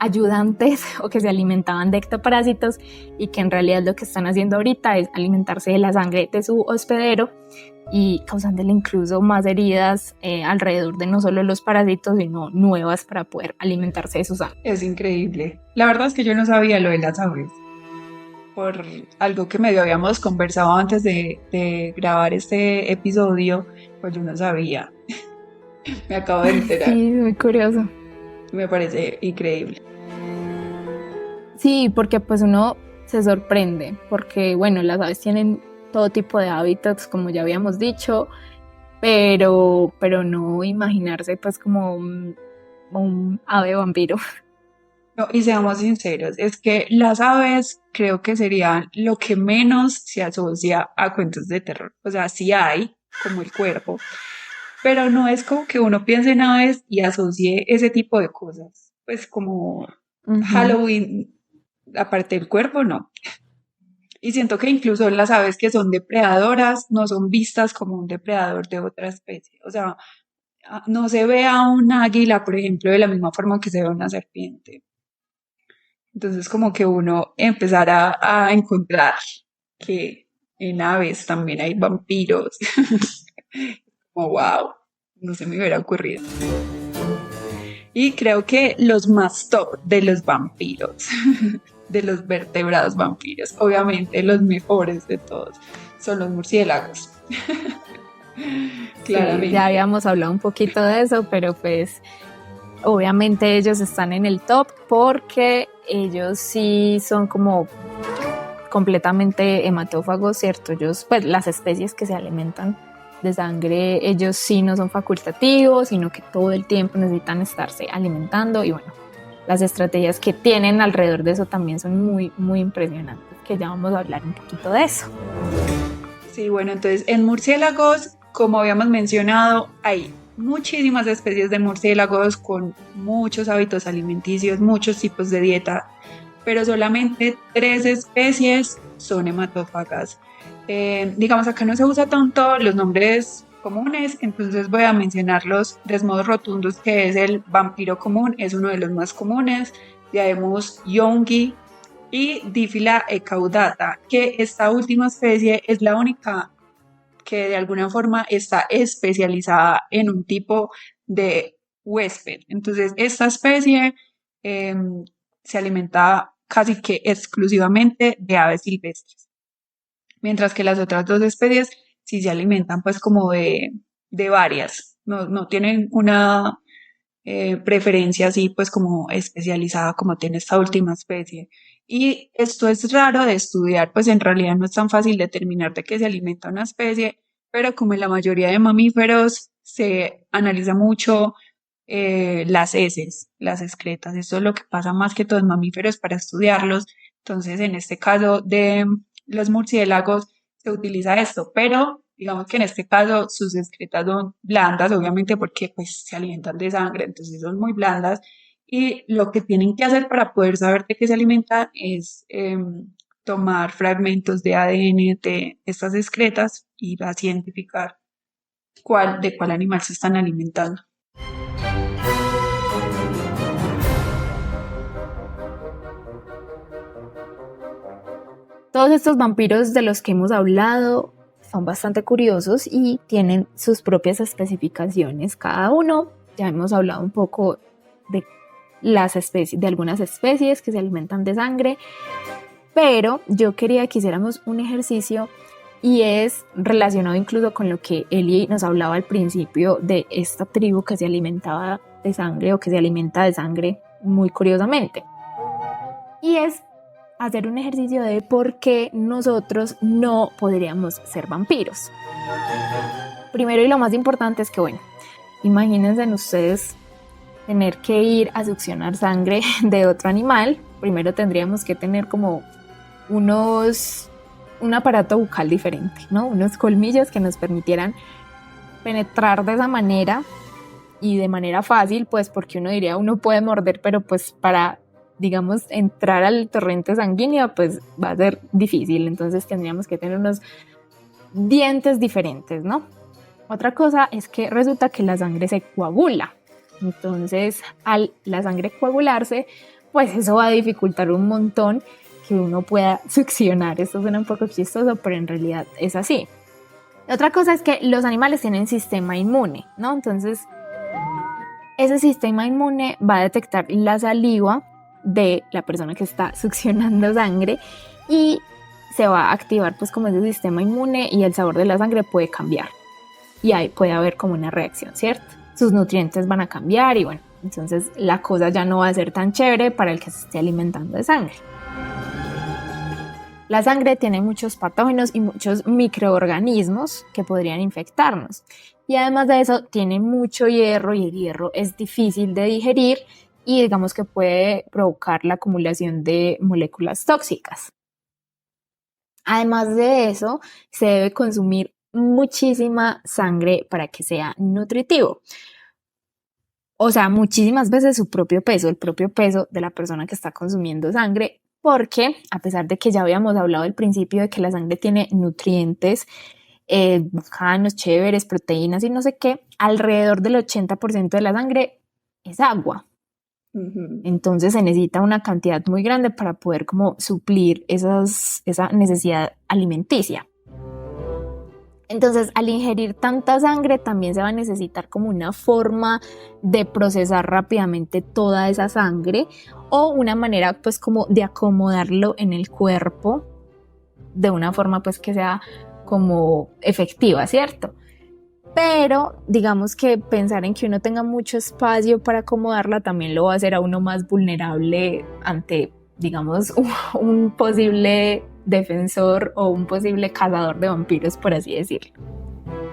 ayudantes o que se alimentaban de ectoparásitos y que en realidad lo que están haciendo ahorita es alimentarse de la sangre de su hospedero y causándole incluso más heridas alrededor de no solo los parásitos, sino nuevas para poder alimentarse de su sangre. Es increíble. La verdad es que yo no sabía lo de las aves. Por algo que medio habíamos conversado antes de grabar este episodio, pues yo no sabía. Me acabo de enterar. Sí, muy curioso. Me parece increíble. Sí, porque pues uno se sorprende, porque bueno, las aves tienen todo tipo de hábitats, como ya habíamos dicho, pero no imaginarse pues como un ave vampiro. No, y seamos sinceros, es que las aves creo que serían lo que menos se asocia a cuentos de terror. O sea, sí hay, como el cuervo, pero no es como que uno piense en aves y asocie ese tipo de cosas. Pues como Halloween, aparte del cuervo, no. Y siento que incluso las aves que son depredadoras no son vistas como un depredador de otra especie. O sea, no se ve a un águila, por ejemplo, de la misma forma que se ve a una serpiente. Entonces, como que uno empezará a encontrar que en aves también hay vampiros. Como, wow, no se me hubiera ocurrido. Y creo que los más top de los vampiros, de los vertebrados vampiros, obviamente los mejores de todos, son los murciélagos. Claramente. Sí, ya habíamos hablado un poquito de eso, pero pues obviamente ellos están en el top porque ellos sí son como completamente hematófagos, ¿cierto? Ellos, pues las especies que se alimentan de sangre, ellos sí no son facultativos, sino que todo el tiempo necesitan estarse alimentando y bueno, las estrategias que tienen alrededor de eso también son muy, muy impresionantes, que ya vamos a hablar un poquito de eso. Sí, bueno, entonces en murciélagos, como habíamos mencionado, hay muchísimas especies de murciélagos con muchos hábitos alimenticios, muchos tipos de dieta, pero solamente 3 especies son hematófagas. Digamos, acá no se usa tanto los nombres comunes, entonces voy a mencionarlos de modos rotundos, que es el vampiro común, es uno de los más comunes. Tenemos Yongui y Diphylla ecaudata, que esta última especie es la única que de alguna forma está especializada en un tipo de huésped. Entonces, esta especie se alimenta casi que exclusivamente de aves silvestres, mientras que las otras 2 especies sí se alimentan pues como de varias, no tienen una preferencia así pues como especializada como tiene esta última especie. Y esto es raro de estudiar, pues en realidad no es tan fácil determinar de qué se alimenta una especie, pero como en la mayoría de mamíferos se analiza mucho las heces, las excretas, eso es lo que pasa más que todo en mamíferos para estudiarlos. Entonces, en este caso de los murciélagos se utiliza esto, pero digamos que en este caso sus excretas son blandas, obviamente porque pues se alimentan de sangre, entonces son muy blandas y lo que tienen que hacer para poder saber de qué se alimentan es tomar fragmentos de ADN de estas excretas y así identificar de cuál animal se están alimentando. Todos estos vampiros de los que hemos hablado son bastante curiosos y tienen sus propias especificaciones cada uno. Ya hemos hablado un poco de las especies, de algunas especies que se alimentan de sangre, pero yo quería que hiciéramos un ejercicio y es relacionado incluso con lo que Eli nos hablaba al principio de esta tribu que se alimentaba de sangre o que se alimenta de sangre muy curiosamente. Y es hacer un ejercicio de por qué nosotros no podríamos ser vampiros. Primero y lo más importante es que, bueno, imagínense en ustedes tener que ir a succionar sangre de otro animal. Primero tendríamos que tener como un aparato bucal diferente, ¿no? Unos colmillos que nos permitieran penetrar de esa manera y de manera fácil, pues porque uno diría, uno puede morder, pero pues para, digamos, entrar al torrente sanguíneo, pues va a ser difícil. Entonces tendríamos que tener unos dientes diferentes, ¿no? Otra cosa es que resulta que la sangre se coagula. Entonces, al la sangre coagularse, pues eso va a dificultar un montón que uno pueda succionar. Esto suena un poco chistoso, pero en realidad es así. Otra cosa es que los animales tienen sistema inmune, ¿no? Entonces, ese sistema inmune va a detectar la saliva de la persona que está succionando sangre y se va a activar pues como ese sistema inmune y el sabor de la sangre puede cambiar. Y ahí puede haber como una reacción, ¿cierto? Sus nutrientes van a cambiar y bueno, entonces la cosa ya no va a ser tan chévere para el que se esté alimentando de sangre. La sangre tiene muchos patógenos y muchos microorganismos que podrían infectarnos. Y además de eso, tiene mucho hierro y el hierro es difícil de digerir y digamos que puede provocar la acumulación de moléculas tóxicas. Además de eso, se debe consumir muchísima sangre para que sea nutritivo. O sea, muchísimas veces su propio peso, el propio peso de la persona que está consumiendo sangre, porque a pesar de que ya habíamos hablado al principio de que la sangre tiene nutrientes bacanos, chéveres, proteínas y no sé qué, alrededor del 80% de la sangre es agua. Entonces se necesita una cantidad muy grande para poder como suplir esa necesidad alimenticia. Entonces, al ingerir tanta sangre también se va a necesitar como una forma de procesar rápidamente toda esa sangre o una manera pues como de acomodarlo en el cuerpo de una forma pues que sea como efectiva, ¿cierto? Pero digamos que pensar en que uno tenga mucho espacio para acomodarla también lo va a hacer a uno más vulnerable ante, digamos, un posible defensor o un posible cazador de vampiros, por así decirlo.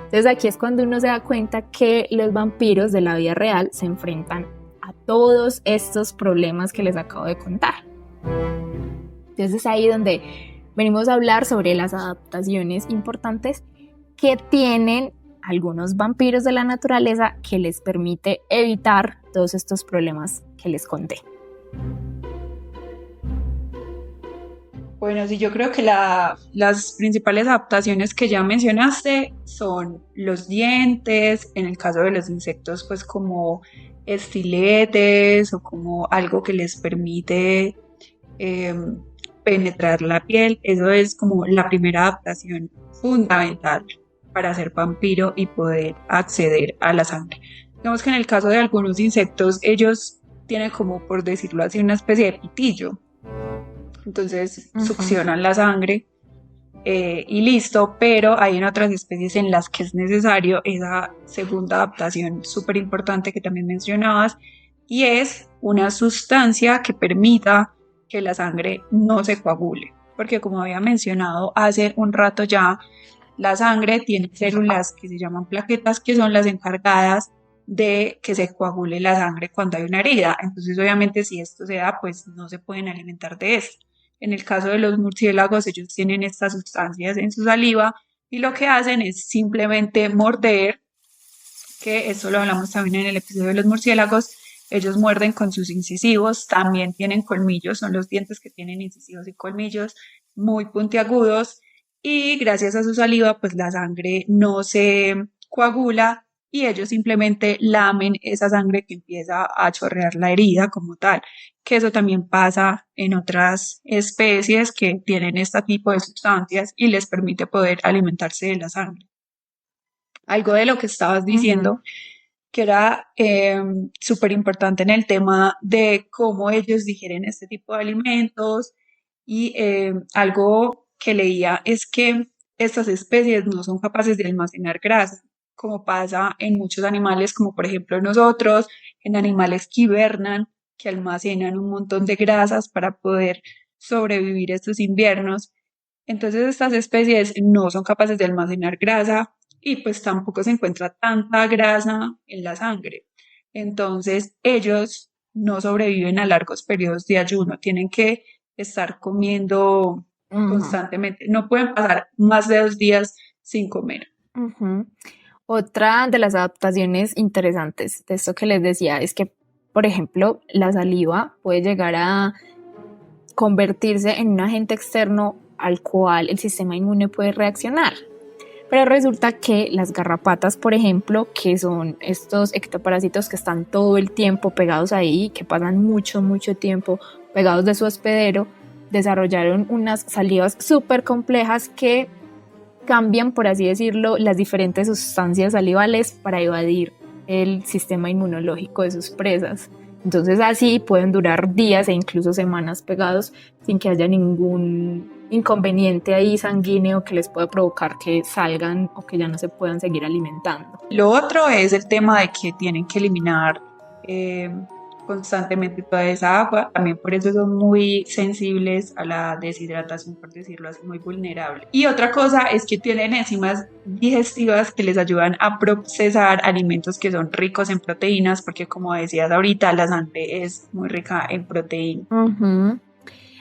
Entonces aquí es cuando uno se da cuenta que los vampiros de la vida real se enfrentan a todos estos problemas que les acabo de contar. Entonces es ahí donde venimos a hablar sobre las adaptaciones importantes que tienen algunos vampiros de la naturaleza que les permite evitar todos estos problemas que les conté. Bueno, sí, yo creo que las principales adaptaciones que ya mencionaste son los dientes, en el caso de los insectos, pues como estiletes o como algo que les permite penetrar la piel. Eso es como la primera adaptación fundamental para ser vampiro y poder acceder a la sangre. Digamos que en el caso de algunos insectos, ellos tienen como, por decirlo así, una especie de pitillo. Entonces succionan la sangre y listo, pero hay en otras especies en las que es necesario esa segunda adaptación súper importante que también mencionabas, y es una sustancia que permita que la sangre no se coagule, porque como había mencionado hace un rato ya, la sangre tiene células que se llaman plaquetas, que son las encargadas de que se coagule la sangre cuando hay una herida. Entonces obviamente si esto se da, pues no se pueden alimentar de esto. En el caso de los murciélagos, ellos tienen estas sustancias en su saliva y lo que hacen es simplemente morder, que esto lo hablamos también en el episodio de los murciélagos. Ellos muerden con sus incisivos, también tienen colmillos, son los dientes que tienen incisivos y colmillos muy puntiagudos, y gracias a su saliva pues la sangre no se coagula y ellos simplemente lamen esa sangre que empieza a chorrear la herida como tal, que eso también pasa en otras especies que tienen este tipo de sustancias y les permite poder alimentarse de la sangre. Algo de lo que estabas diciendo, que era súper importante en el tema de cómo ellos digieren este tipo de alimentos, y algo que leía es que estas especies no son capaces de almacenar grasa, como pasa en muchos animales, como por ejemplo nosotros, en animales que hibernan, que almacenan un montón de grasas para poder sobrevivir estos inviernos. Entonces estas especies no son capaces de almacenar grasa y pues tampoco se encuentra tanta grasa en la sangre. Entonces ellos no sobreviven a largos periodos de ayuno, tienen que estar comiendo constantemente, no pueden pasar más de 2 días sin comer. Otra de las adaptaciones interesantes de esto que les decía es que, por ejemplo, la saliva puede llegar a convertirse en un agente externo al cual el sistema inmune puede reaccionar. Pero resulta que las garrapatas, por ejemplo, que son estos ectoparásitos que están todo el tiempo pegados ahí, que pasan mucho tiempo pegados de su hospedero, desarrollaron unas salivas súper complejas que cambian, por así decirlo, las diferentes sustancias salivales para evadir el sistema inmunológico de sus presas. Entonces así pueden durar días e incluso semanas pegados sin que haya ningún inconveniente ahí sanguíneo que les pueda provocar que salgan o que ya no se puedan seguir alimentando. Lo otro es el tema de que tienen que eliminar constantemente toda esa agua. También por eso son muy sensibles a la deshidratación, por decirlo así, muy vulnerables. Y otra cosa es que tienen enzimas digestivas que les ayudan a procesar alimentos que son ricos en proteínas, porque como decías ahorita, la sangre es muy rica en proteínas.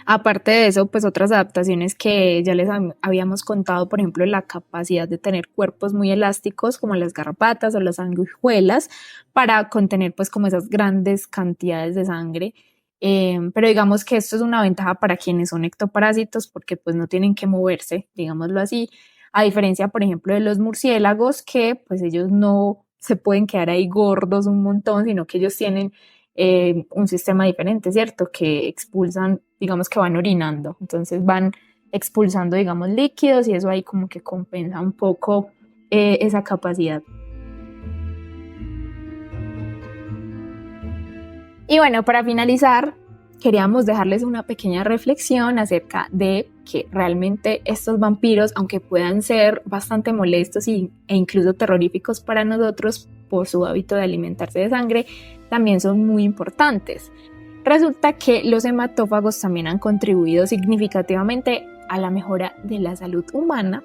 Aparte de eso, pues otras adaptaciones que ya les habíamos contado, por ejemplo, la capacidad de tener cuerpos muy elásticos como las garrapatas o las sanguijuelas para contener pues como esas grandes cantidades de sangre. Pero digamos que esto es una ventaja para quienes son ectoparásitos porque pues no tienen que moverse, digámoslo así, a diferencia, por ejemplo, de los murciélagos que pues ellos no se pueden quedar ahí gordos un montón, sino que ellos tienen un sistema diferente, ¿cierto? Que expulsan, digamos que van orinando, entonces van expulsando, digamos, líquidos y eso ahí como que compensa un poco esa capacidad. Y bueno, para finalizar, queríamos dejarles una pequeña reflexión acerca de que realmente estos vampiros, aunque puedan ser bastante molestos e incluso terroríficos para nosotros por su hábito de alimentarse de sangre, también son muy importantes. Resulta que los hematófagos también han contribuido significativamente a la mejora de la salud humana,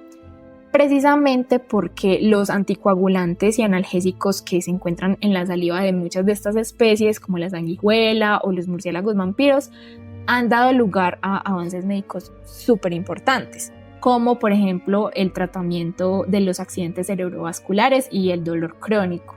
precisamente porque los anticoagulantes y analgésicos que se encuentran en la saliva de muchas de estas especies, como la sanguijuela o los murciélagos vampiros, han dado lugar a avances médicos súper importantes, como por ejemplo el tratamiento de los accidentes cerebrovasculares y el dolor crónico.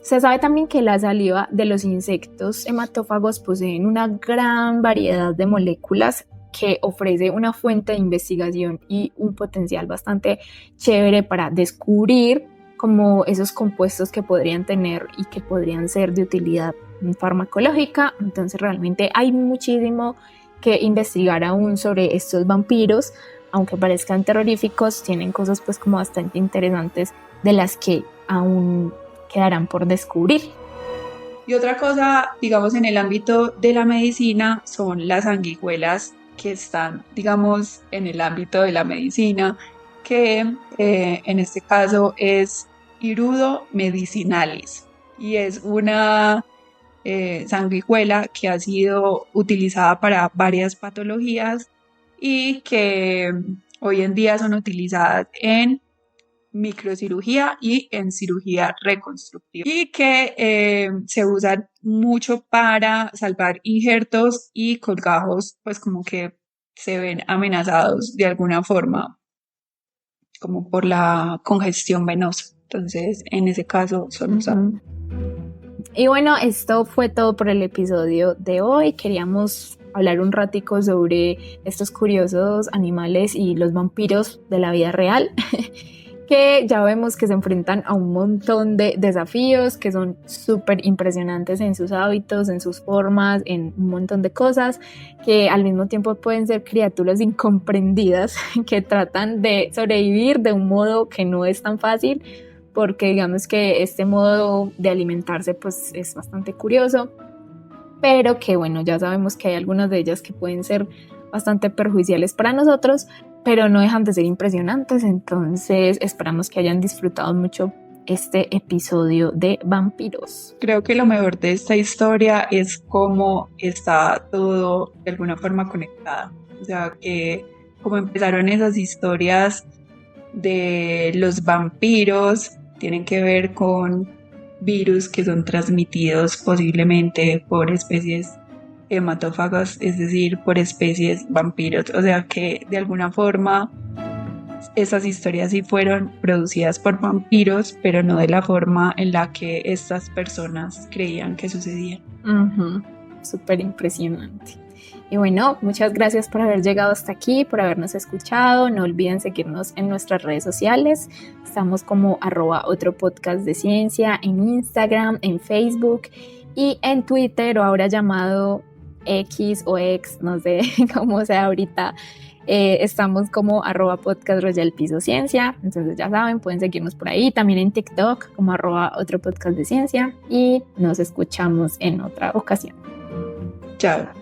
Se sabe también que la saliva de los insectos hematófagos poseen una gran variedad de moléculas que ofrece una fuente de investigación y un potencial bastante chévere para descubrir como esos compuestos que podrían tener y que podrían ser de utilidad farmacológica. Entonces realmente hay muchísimo que investigar aún sobre estos vampiros, aunque parezcan terroríficos, tienen cosas pues como bastante interesantes de las que aún quedarán por descubrir. Y otra cosa, digamos, en el ámbito de la medicina son las sanguijuelas que están, digamos, en el ámbito de la medicina, que en este caso es Hirudo medicinalis y es una sanguijuela que ha sido utilizada para varias patologías y que hoy en día son utilizadas en microcirugía y en cirugía reconstructiva y que se usan mucho para salvar injertos y colgajos, pues como que se ven amenazados de alguna forma como por la congestión venosa. Entonces en ese caso son usados. Y bueno, esto fue todo por el episodio de hoy. Queríamos hablar un ratico sobre estos curiosos animales y los vampiros de la vida real que ya vemos que se enfrentan a un montón de desafíos que son súper impresionantes en sus hábitos, en sus formas, en un montón de cosas, que al mismo tiempo pueden ser criaturas incomprendidas que tratan de sobrevivir de un modo que no es tan fácil, porque digamos que este modo de alimentarse pues es bastante curioso, pero que bueno, ya sabemos que hay algunas de ellas que pueden ser bastante perjudiciales para nosotros, pero no dejan de ser impresionantes. Entonces esperamos que hayan disfrutado mucho este episodio de vampiros. Creo que lo mejor de esta historia es cómo está todo de alguna forma conectado, o sea, que como empezaron esas historias de los vampiros, tienen que ver con virus que son transmitidos posiblemente por especies hematófagas, es decir, por especies vampiros, o sea que de alguna forma esas historias sí fueron producidas por vampiros, pero no de la forma en la que estas personas creían que sucedían. Súper impresionante. Y bueno, muchas gracias por haber llegado hasta aquí, por habernos escuchado. No olviden seguirnos en nuestras redes sociales. Estamos como @otropodcastdeciencia en Instagram, en Facebook y en Twitter, o ahora llamado X o X, no sé cómo sea ahorita. Estamos como @podcastroyalpisociencia. Entonces ya saben, pueden seguirnos por ahí. También en TikTok como @otropodcastdeciencia. Y nos escuchamos en otra ocasión. Chao.